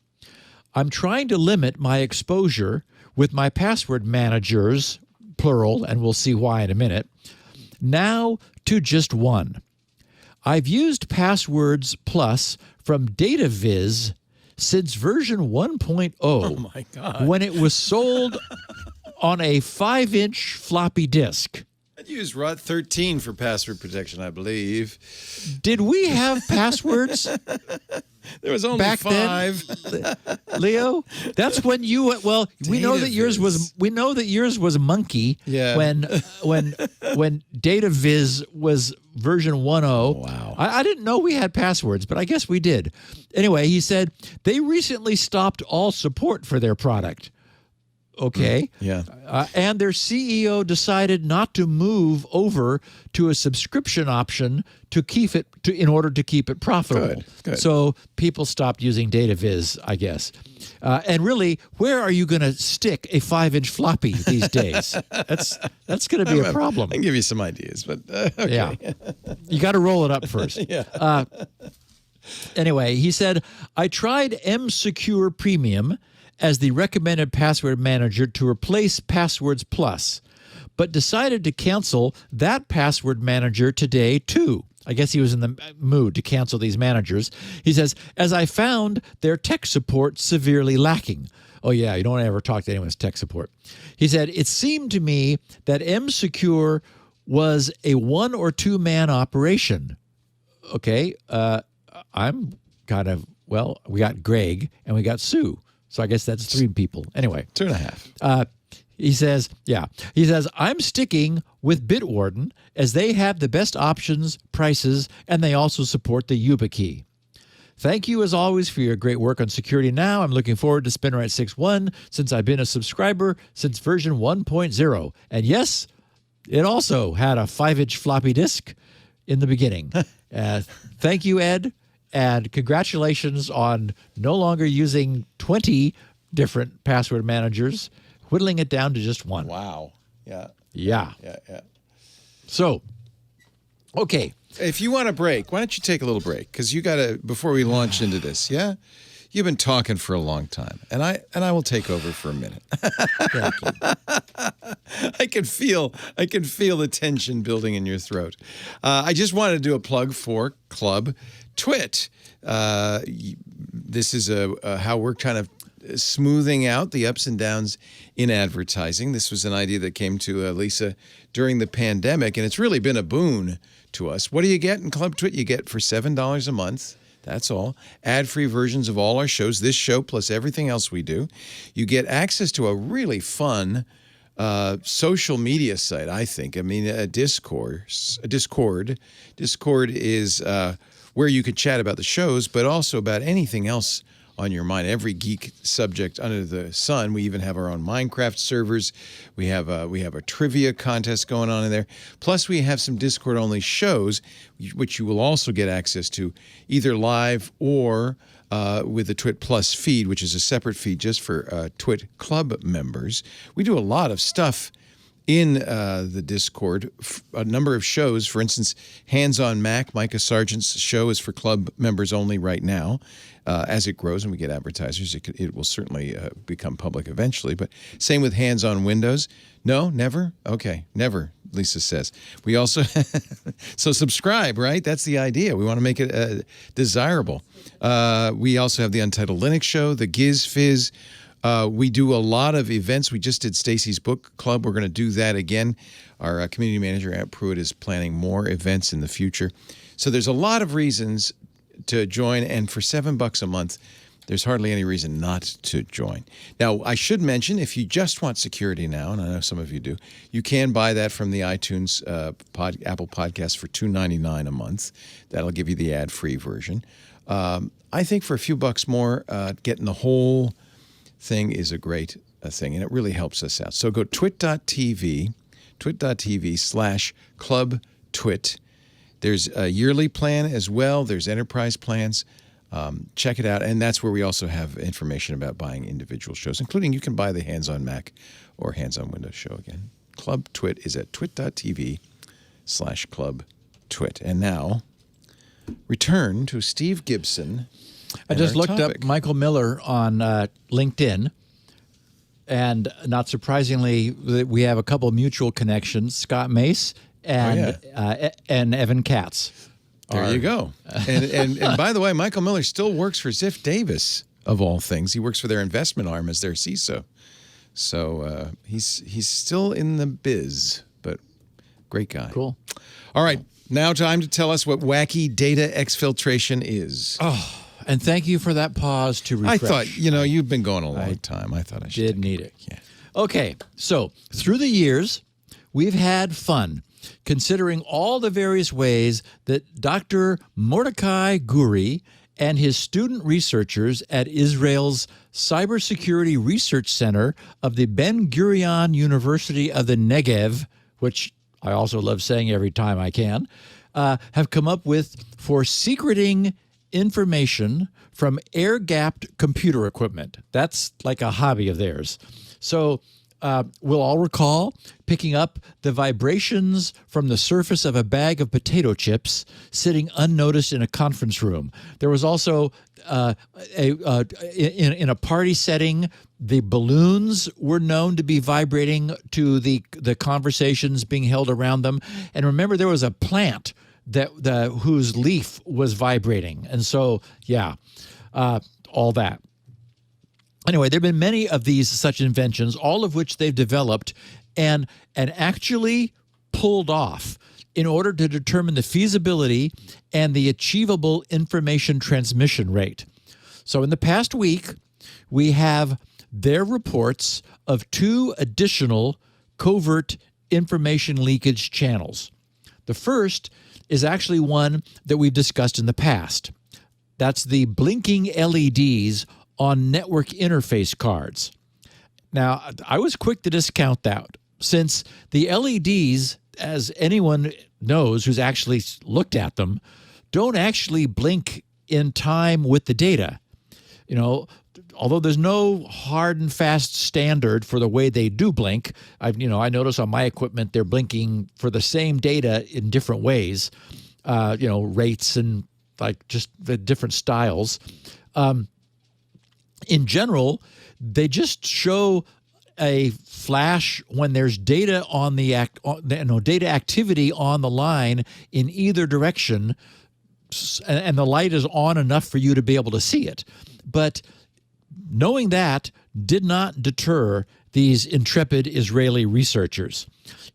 I'm trying to limit my exposure with my password managers, plural, and we'll see why in a minute, now to just one. I've used Passwords Plus from DataViz since version 1.0. Oh my God. When it was sold on a 5-inch floppy disk. I'd use ROT 13 for password protection, I believe. Did we have passwords? There was only back 5. Then, Leo? That's when you we know that yours was Monkey. Yeah. When DataViz version 1.0. Wow. I didn't know we had passwords, but I guess we did. Anyway, he said they recently stopped all support for their product. Okay. Yeah. And their CEO decided not to move over to a subscription option to keep it in order to keep it profitable. Good. So people stopped using DataViz, I guess. And really, where are you going to stick a 5-inch floppy these days? That's going to be a problem. I can give you some ideas, but okay. Yeah. You got to roll it up first. Yeah. Anyway, he said, I tried M-Secure Premium as the recommended password manager to replace Passwords Plus, but decided to cancel that password manager today too. I guess he was in the mood to cancel these managers. He says, as I found their tech support severely lacking. Oh yeah, you don't ever talk to anyone's tech support. He said, it seemed to me that M-Secure was a 1 or 2 man operation. Okay, I'm kind of, well, we got Greg and we got Sue. So I guess that's 3 people. Anyway. 2.5. He says, I'm sticking with Bitwarden as they have the best options, prices, and they also support the YubiKey. Thank you as always for your great work on Security Now. I'm looking forward to SpinRite 6.1 since I've been a subscriber since version 1.0. And yes, it also had a 5-inch floppy disk in the beginning. Thank you, Ed. And congratulations on no longer using 20 different password managers, whittling it down to just 1. Wow. Yeah. Yeah. Yeah. So, okay. If you want a break, why don't you take a little break? Because you got to, before we launch into this, yeah? You've been talking for a long time, and I will take over for a minute. Thank you. I can feel the tension building in your throat. I just wanted to do a plug for Club TWiT. This is how we're kind of smoothing out the ups and downs in advertising. This was an idea that came to Lisa during the pandemic, and it's really been a boon to us. What do you get in Club TWiT? You get for $7 a month. That's all. Ad-free versions of all our shows, this show plus everything else we do. You get access to a really fun social media site, I think. I mean, Discord. Discord is where you could chat about the shows, but also about anything else on your mind. Every geek subject under the sun. We even have our own Minecraft servers. We have a trivia contest going on in there. Plus, we have some Discord-only shows, which you will also get access to, either live or with the TWiT Plus feed, which is a separate feed just for TWiT Club members. We do a lot of stuff in the Discord, a number of shows. For instance, Hands on Mac, Micah Sargent's show is for club members only right now. As it grows and we get advertisers, it will certainly become public eventually. But same with Hands on Windows. No, never? Okay, never, Lisa says. We also, so subscribe, right? That's the idea. We want to make it desirable. We also have the Untitled Linux show, the Giz Fizz. We do a lot of events. We just did Stacy's Book Club. We're going to do that again. Our community manager at Pruitt is planning more events in the future. So there's a lot of reasons to join, and for $7 a month, there's hardly any reason not to join. Now, I should mention, if you just want Security Now, and I know some of you do, you can buy that from the iTunes Apple Podcast for $2.99 a month. That'll give you the ad-free version. I think for a few bucks more, getting the whole thing is a great thing, and it really helps us out. So go twit.tv/clubtwit. There's a yearly plan as well. There's enterprise plans. Check it out. And that's where we also have information about buying individual shows, including you can buy the Hands on Mac or Hands on Windows show again. Club TWiT is at twit.tv/clubtwit. And now, return to Steve Gibson. I just looked up Michael Miller on LinkedIn, and not surprisingly, we have a couple of mutual connections, Scott Mace and Evan Katz. There you go. And by the way, Michael Miller still works for Ziff Davis, of all things. He works for their investment arm as their CISO. So he's still in the biz, but great guy. Cool. All right, now time to tell us what Wacky Data Exfiltration is. Oh, and thank you for that pause to refresh. I thought, you've been going a long time. I thought I should. Did need it. Yeah. Okay, so through the years, we've had fun considering all the various ways that Dr. Mordecai Guri and his student researchers at Israel's Cybersecurity Research Center of the Ben Gurion University of the Negev, which I also love saying every time I can, have come up with for secreting information from air-gapped computer equipment. That's like a hobby of theirs. So we'll all recall picking up the vibrations from the surface of a bag of potato chips sitting unnoticed in a conference room. There was also in a party setting, the balloons were known to be vibrating to the conversations being held around them. And remember, there was a plant whose leaf was vibrating. And so, all that. Anyway, there have been many of these such inventions, all of which they've developed and actually pulled off in order to determine the feasibility and the achievable information transmission rate. So in the past week, we have their reports of 2 additional covert information leakage channels. The first is actually one that we've discussed in the past. That's the blinking LEDs on network interface cards. Now, I was quick to discount that, since the LEDs, as anyone knows who's actually looked at them, don't actually blink in time with the data. You know, although there's no hard and fast standard for the way they do blink, I notice on my equipment they're blinking for the same data in different ways, rates and like just the different styles. In general, they just show a flash when there's data on the data activity on the line in either direction, and the light is on enough for you to be able to see it. But knowing that did not deter these intrepid Israeli researchers.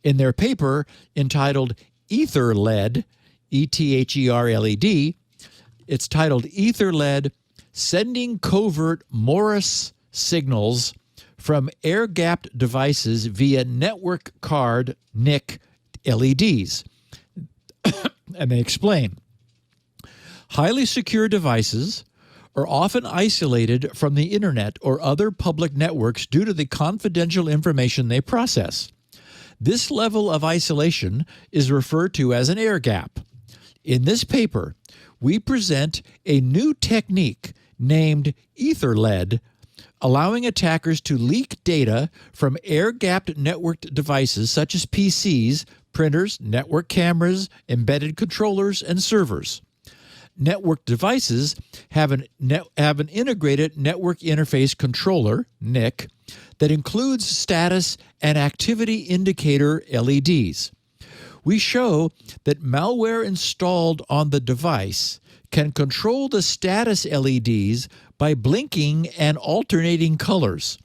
In their paper entitled EtherLed, EtherLed, it's titled EtherLed, Sending Covert Morse Signals from Air-Gapped Devices via Network Card NIC LEDs. And they explain, highly secure devices are often isolated from the internet or other public networks due to the confidential information they process. This level of isolation is referred to as an air gap. In this paper, we present a new technique named EtherLed, allowing attackers to leak data from air-gapped networked devices such as PCs, printers, network cameras, embedded controllers, and servers. Network devices have an integrated network interface controller, NIC, that includes status and activity indicator LEDs. We show that malware installed on the device can control the status LEDs by blinking and alternating colors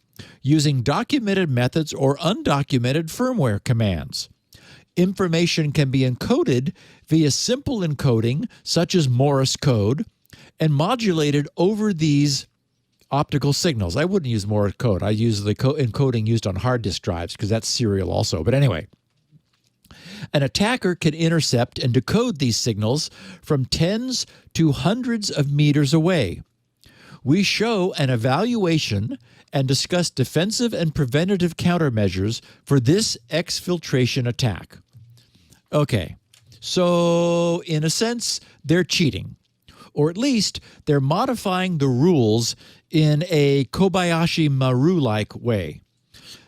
using documented methods or undocumented firmware commands. Information can be encoded via simple encoding, such as Morse code, and modulated over these optical signals. I wouldn't use Morse code. I use the encoding used on hard disk drives because that's serial also. But anyway, an attacker can intercept and decode these signals from tens to hundreds of meters away. We show an evaluation and discuss defensive and preventative countermeasures for this exfiltration attack. Okay, so in a sense, they're cheating, or at least they're modifying the rules in a Kobayashi Maru-like way.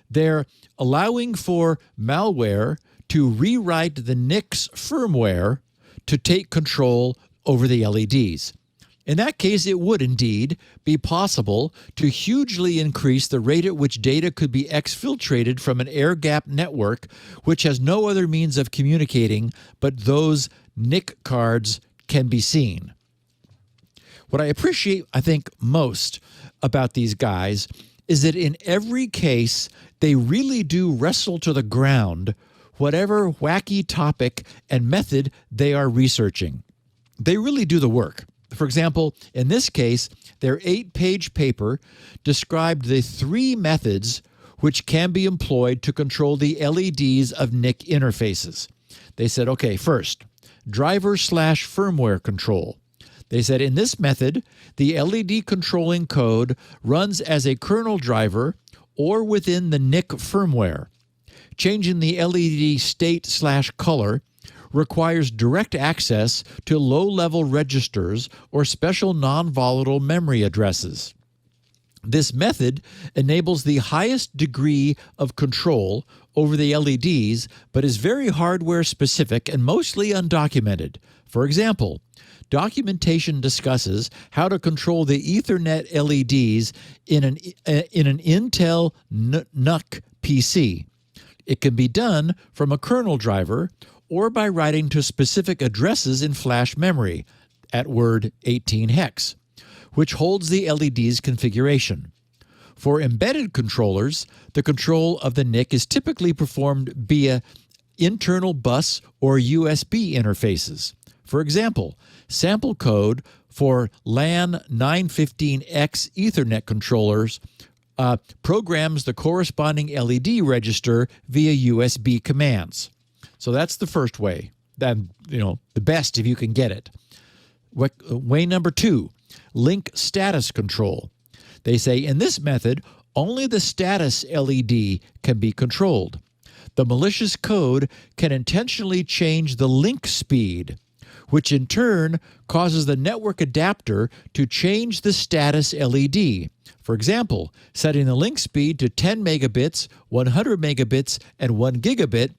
They're allowing for malware to rewrite the NIC's firmware to take control over the LEDs. In that case, it would indeed be possible to hugely increase the rate at which data could be exfiltrated from an air-gapped network which has no other means of communicating but those NIC cards can be seen. What I appreciate, I think, most about these guys is that in every case, they really do wrestle to the ground whatever wacky topic and method they are researching. They really do the work. For example, in this case, their 8-page paper described the 3 methods which can be employed to control the LEDs of NIC interfaces. They said, okay, first, driver/firmware control. They said in this method, the LED controlling code runs as a kernel driver or within the NIC firmware. Changing the LED state/color requires direct access to low-level registers or special non-volatile memory addresses. This method enables the highest degree of control over the LEDs, but is very hardware-specific and mostly undocumented. For example, documentation discusses how to control the Ethernet LEDs in an Intel NUC PC. It can be done from a kernel driver or by writing to specific addresses in flash memory at word 18 hex, which holds the LED's configuration. For embedded controllers, the control of the NIC is typically performed via internal bus or USB interfaces. For example, sample code for LAN 915X Ethernet controllers programs the corresponding LED register via USB commands. So that's the first way. Then, the best if you can get it. Way number 2, link status control. They say in this method, only the status LED can be controlled. The malicious code can intentionally change the link speed, which in turn causes the network adapter to change the status LED. For example, setting the link speed to 10 megabits, 100 megabits, and 1 gigabit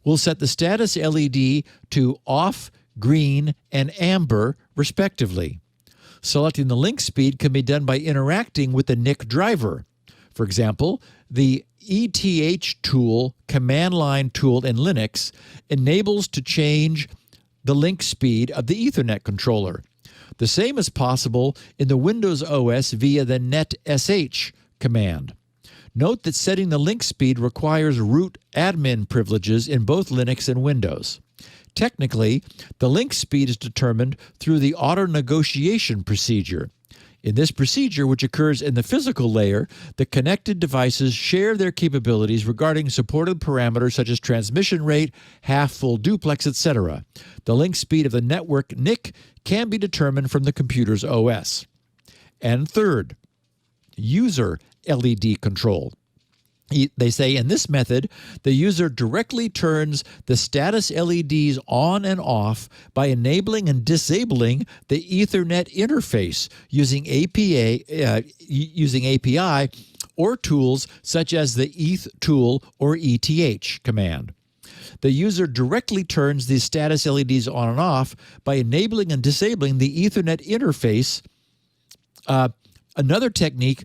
will set the status LED to off, green, and amber, respectively. Selecting the link speed can be done by interacting with the NIC driver. For example, the ETH tool, command line tool in Linux, enables to change the link speed of the Ethernet controller. The same is possible in the Windows OS via the netsh command. Note that setting the link speed requires root admin privileges in both Linux and Windows. Technically, the link speed is determined through the auto-negotiation procedure. In this procedure, which occurs in the physical layer, the connected devices share their capabilities regarding supported parameters such as transmission rate, half-full duplex, etc. The link speed of the network NIC can be determined from the computer's OS. And third, user LED control. They say in this method, the user directly turns the status LEDs on and off by enabling and disabling the Ethernet interface using API or tools such as the ETH tool or ETH command. The user directly turns the status LEDs on and off by enabling and disabling the Ethernet interface. Another technique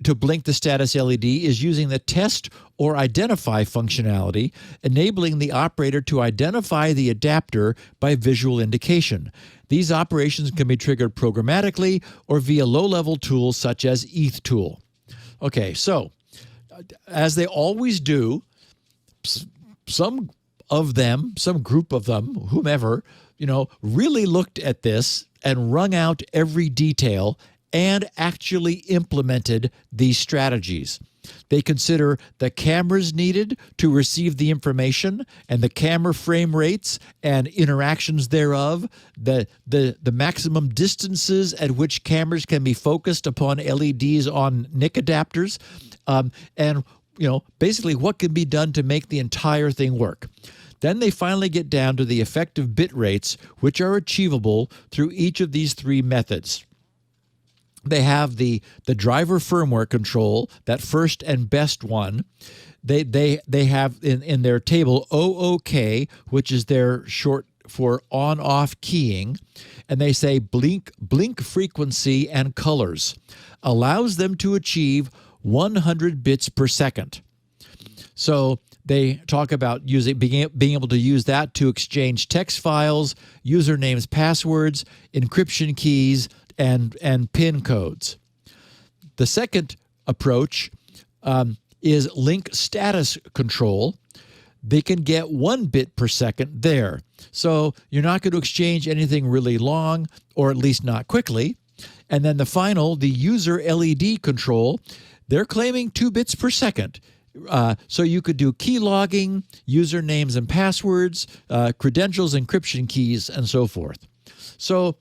to blink the status LED is using the test or identify functionality, enabling the operator to identify the adapter by visual indication. These operations can be triggered programmatically or via low-level tools such as ETH tool. Okay, so as they always do, some group of them, whomever, really looked at this and wrung out every detail and actually implemented these strategies. They consider the cameras needed to receive the information and the camera frame rates and interactions thereof, the maximum distances at which cameras can be focused upon LEDs on NIC adapters, and basically what can be done to make the entire thing work. Then they finally get down to the effective bit rates, which are achievable through each of these three methods. They have the driver firmware control, that first and best one. They have in their table OOK, which is their short for on-off keying, and they say blink frequency and colors allows them to achieve 100 bits per second. So they talk about being able to use that to exchange text files, usernames, passwords, encryption keys, and PIN codes. The second approach is link status control. They can get 1 bit per second there. So you're not going to exchange anything really long, or at least not quickly. And then the user LED control, they're claiming 2 bits per second. So you could do key logging, usernames and passwords, credentials, encryption keys, and so forth. So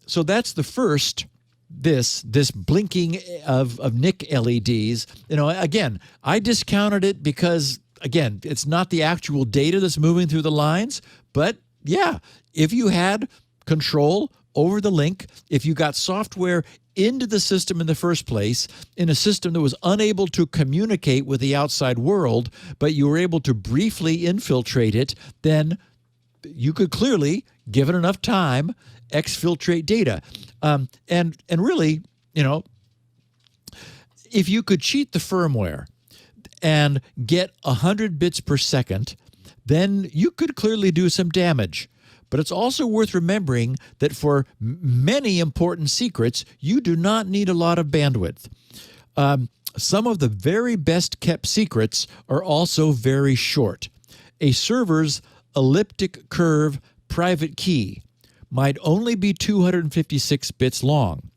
that's the first. This blinking of NIC LEDs. Again, I discounted it because, again, it's not the actual data that's moving through the lines. But yeah, if you had control over the link, if you got software into the system in the first place, in a system that was unable to communicate with the outside world, but you were able to briefly infiltrate it, then you could clearly, given enough time, exfiltrate data. And really, if you could cheat the firmware and get 100 bits per second, then you could clearly do some damage. But it's also worth remembering that for many important secrets, you do not need a lot of bandwidth. Some of the very best kept secrets are also very short. A server's elliptic curve private key might only be 256 bits long,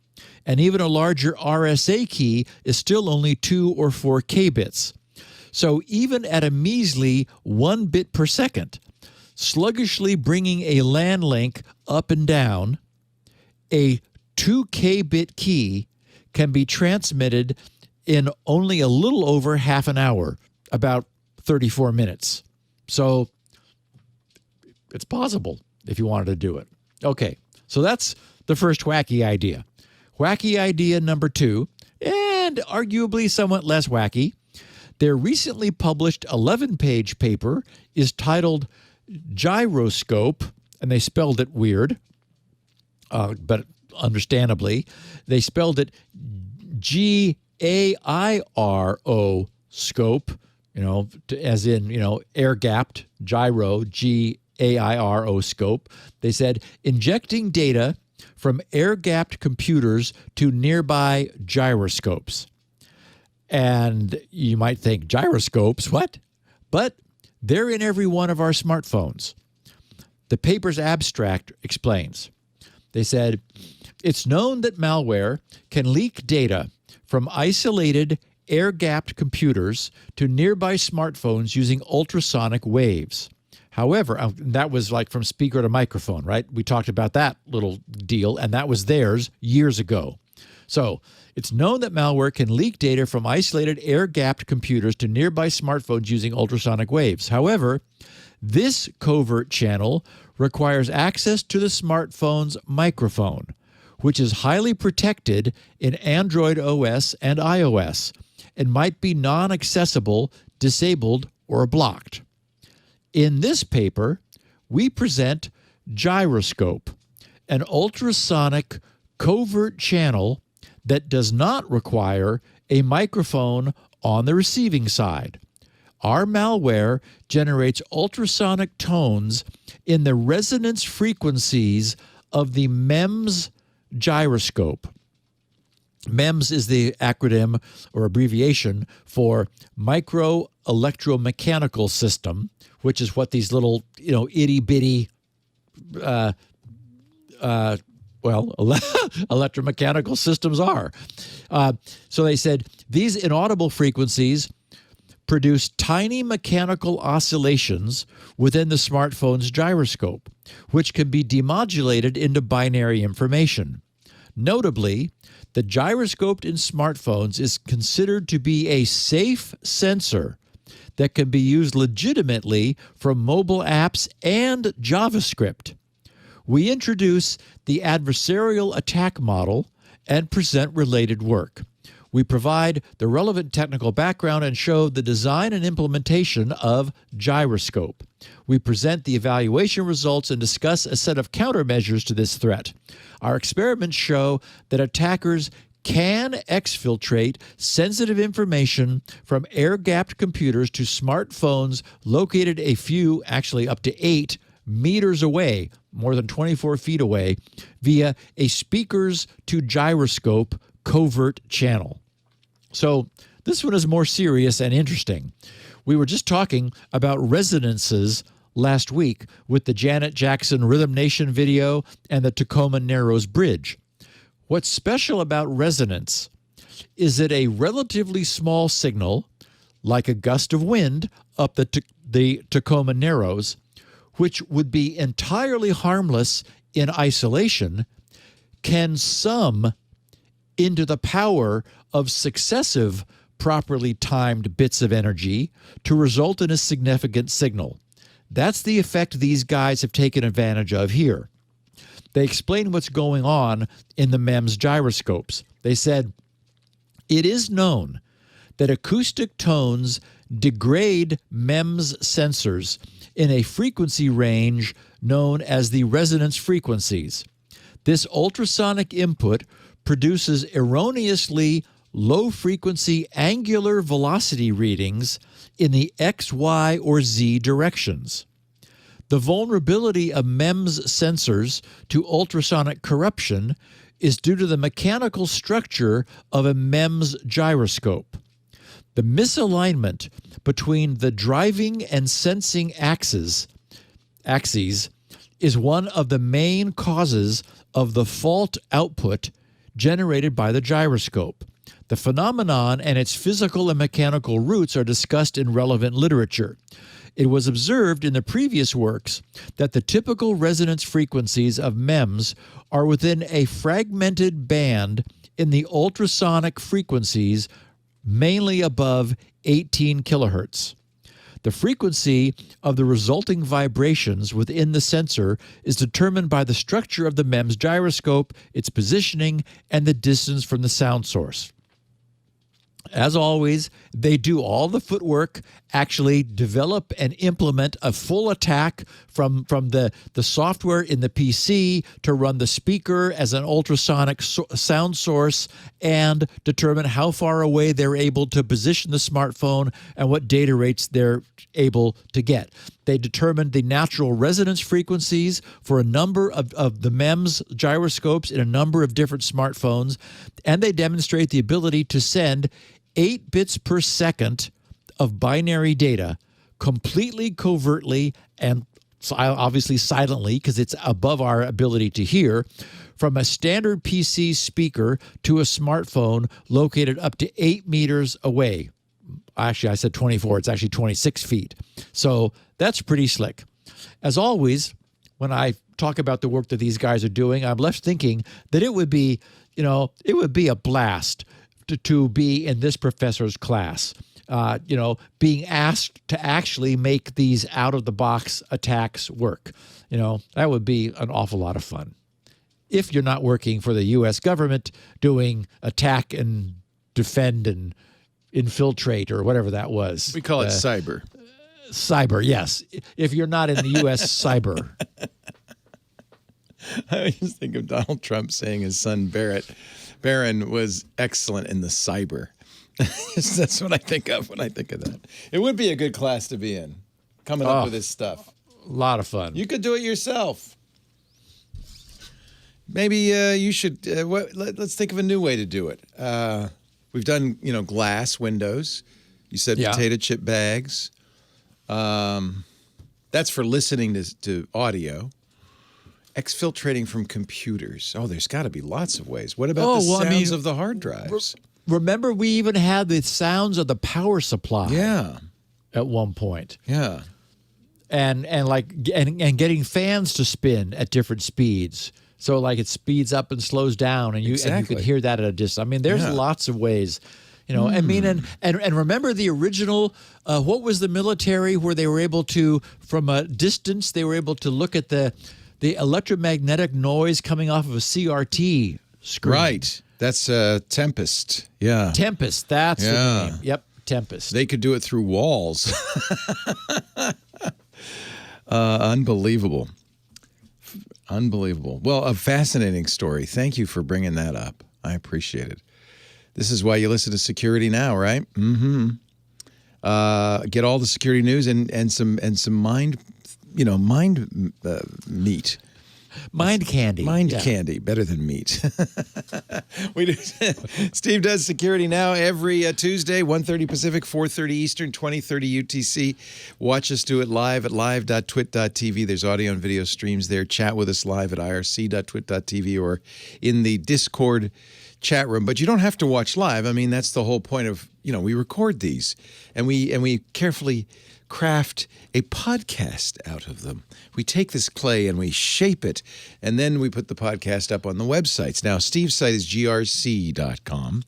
and even a larger RSA key is still only 2 or 4 kbits. So even at a measly 1 bit per second, sluggishly bringing a LAN link up and down, a 2 kbit key can be transmitted in only a little over half an hour, about 34 minutes. So it's possible if you wanted to do it. Okay, so that's the first wacky idea. Wacky idea number 2, and arguably somewhat less wacky. Their recently published 11-page paper is titled Gyroscope, and they spelled it weird, but understandably. They spelled it G-A-I-R-O scope, as in, air-gapped, gyro, G-A-I-R-O scope. They said, injecting data from air-gapped computers to nearby gyroscopes. And you might think, gyroscopes, what? But they're in every one of our smartphones. The paper's abstract explains. They said, it's known that malware can leak data from isolated air-gapped computers to nearby smartphones using ultrasonic waves. However, that was like from speaker to microphone, right? We talked about that little deal, and that was theirs years ago. So it's known that malware can leak data from isolated air-gapped computers to nearby smartphones using ultrasonic waves. However, this covert channel requires access to the smartphone's microphone, which is highly protected in Android OS and iOS and might be non-accessible, disabled, or blocked. In this paper, we present Gyroscope, an ultrasonic covert channel that does not require a microphone on the receiving side. Our malware generates ultrasonic tones in the resonance frequencies of the MEMS gyroscope. MEMS is the acronym or abbreviation for micro electromechanical system, which is what these little, itty-bitty electromechanical systems are. So they said these inaudible frequencies produce tiny mechanical oscillations within the smartphone's gyroscope, which can be demodulated into binary information. Notably, the gyroscope in smartphones is considered to be a safe sensor that can be used legitimately from mobile apps and JavaScript. We introduce the adversarial attack model and present related work. We provide the relevant technical background and show the design and implementation of Gyroscope. We present the evaluation results and discuss a set of countermeasures to this threat. Our experiments show that attackers can exfiltrate sensitive information from air-gapped computers to smartphones located a few, actually up to 8 meters away, more than 24 feet away, via a speakers to gyroscope covert channel. So this one is more serious and interesting. We were just talking about resonances last week with the Janet Jackson Rhythm Nation video and the Tacoma Narrows Bridge. What's special about resonance is that a relatively small signal, like a gust of wind up the Tacoma Narrows, which would be entirely harmless in isolation, can sum into the power of successive properly timed bits of energy to result in a significant signal. That's the effect these guys have taken advantage of here. They explain what's going on in the MEMS gyroscopes. They said, it is known that acoustic tones degrade MEMS sensors in a frequency range known as the resonance frequencies. This ultrasonic input produces erroneously low-frequency angular velocity readings in the X, Y, or Z directions. The vulnerability of MEMS sensors to ultrasonic corruption is due to the mechanical structure of a MEMS gyroscope. The misalignment between the driving and sensing axes is one of the main causes of the fault output generated by the gyroscope. The phenomenon and its physical and mechanical roots are discussed in relevant literature. It was observed in the previous works that the typical resonance frequencies of MEMS are within a fragmented band in the ultrasonic frequencies, mainly above 18 kilohertz. The frequency of the resulting vibrations within the sensor is determined by the structure of the MEMS gyroscope, its positioning, and the distance from the sound source. As always, they do all the footwork, actually develop and implement a full attack from the software in the PC to run the speaker as an ultrasonic sound source and determine how far away they're able to position the smartphone and what data rates they're able to get. They determined the natural resonance frequencies for a number of the MEMS gyroscopes in a number of different smartphones, and they demonstrate the ability to send 8 bits per second of binary data completely covertly and obviously silently, because it's above our ability to hear, from a standard PC speaker to a smartphone located up to 8 meters away. Actually, I said 24. It's actually 26 feet. So that's pretty slick. As always, when I talk about the work that these guys are doing, I'm left thinking that it would be a blast to be in this professor's class, being asked to actually make these out-of-the-box attacks work. That would be an awful lot of fun. If you're not working for the U.S. government doing attack and defend and infiltrate or whatever that was. We call it cyber. Cyber, yes. If you're not in the U.S. cyber. I just think of Donald Trump saying his son Barron was excellent in the cyber. That's what I think of when I think of that. It would be a good class to be in, coming up with this stuff. A lot of fun. You could do it yourself. Maybe you should. Let's think of a new way to do it. We've done, glass windows. You said potato chip bags. That's for listening to audio. Exfiltrating from computers. Oh, there's got to be lots of ways. What about the sounds of the hard drives? Remember, we even had the sounds of the power supply. Yeah. At one point. Yeah. And getting fans to spin at different speeds. So like it speeds up and slows down, and you can hear that at a distance. I mean, there's lots of ways. I mean, and remember the original, what was the military where they were able to, from a distance, they were able to look at the electromagnetic noise coming off of a CRT screen. Right. That's Tempest. Yeah. Tempest. That's the name. Yep. Tempest. They could do it through walls. Unbelievable. Unbelievable. Well, a fascinating story. Thank you for bringing that up. I appreciate it. This is why you listen to Security Now, right? Mm-hmm. Get all the security news and some mind meat. Mind candy. Candy, better than meat. We do. Steve does Security Now every Tuesday, 1:30 Pacific, 4:30 Eastern, 20:30 UTC. Watch us do it live at live.twit.tv. There's audio and video streams there. Chat with us live at irc.twit.tv or in the Discord chat room, but you don't have to watch live. I mean, that's the whole point of, we record these and we carefully craft a podcast out of them. We take this clay and we shape it, and then we put the podcast up on the websites. Now, Steve's site is grc.com.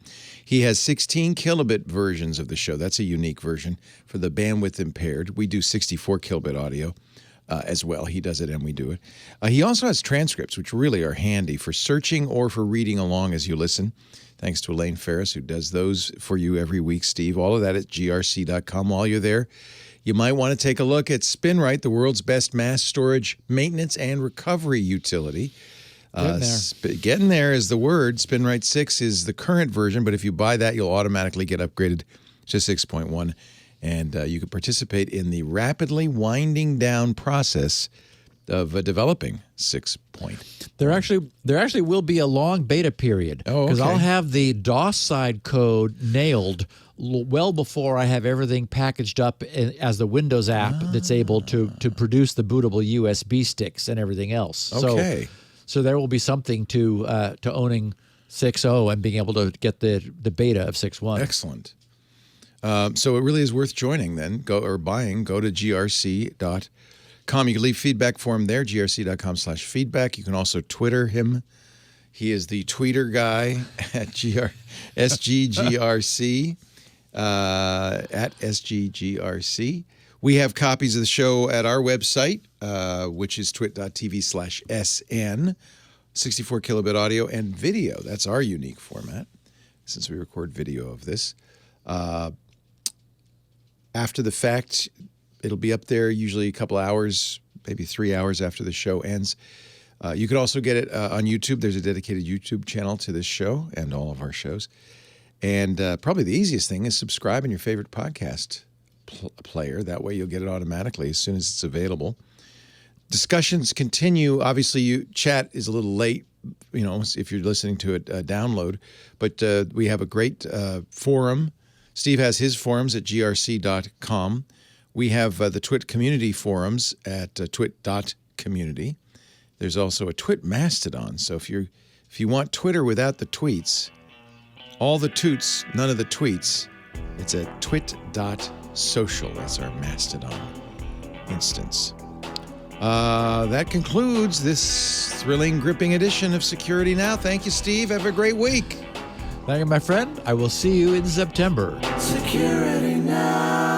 He has 16 kilobit versions of the show. That's a unique version for the bandwidth impaired. We do 64 kilobit audio as well. He does it and we do it. He also has transcripts, which really are handy for searching or for reading along as you listen. Thanks to Elaine Ferris, who does those for you every week, Steve. All of that at grc.com. While you're there, you might want to take a look at SpinRite, the world's best mass storage maintenance and recovery utility. Getting there is the word. SpinRite 6 is the current version, but if you buy that, you'll automatically get upgraded to 6.1, and you can participate in the rapidly winding down process of developing 6. There actually will be a long beta period because I'll have the DOS side code nailed well before I have everything packaged up as the Windows app that's able to produce the bootable USB sticks and everything else. Okay. So there will be something to owning 6.0 and being able to get the beta of 6.1. Excellent. So it really is worth joining then. Go to grc.com. You can leave feedback for him there, grc.com/feedback. You can also Twitter him. He is the tweeter guy at SGGRC, at SGGRC. We have copies of the show at our website, which is twit.tv/SN, 64 kilobit audio and video. That's our unique format, since we record video of this. After the fact, it'll be up there usually a couple hours, maybe 3 hours after the show ends. You can also get it on YouTube. There's a dedicated YouTube channel to this show and all of our shows. And probably the easiest thing is subscribe in your favorite podcast player. That way you'll get it automatically as soon as it's available. Discussions continue. Obviously, chat is a little late, if you're listening to it download. But we have a great forum. Steve has his forums at grc.com. We have the TWiT community forums at twit.community. There's also a TWiT Mastodon. So if you want Twitter without the tweets, all the toots, none of the tweets, it's at twit.social. That's our Mastodon instance. That concludes this thrilling, gripping edition of Security Now. Thank you, Steve. Have a great week. Thank you, my friend. I will see you in September. Security Now.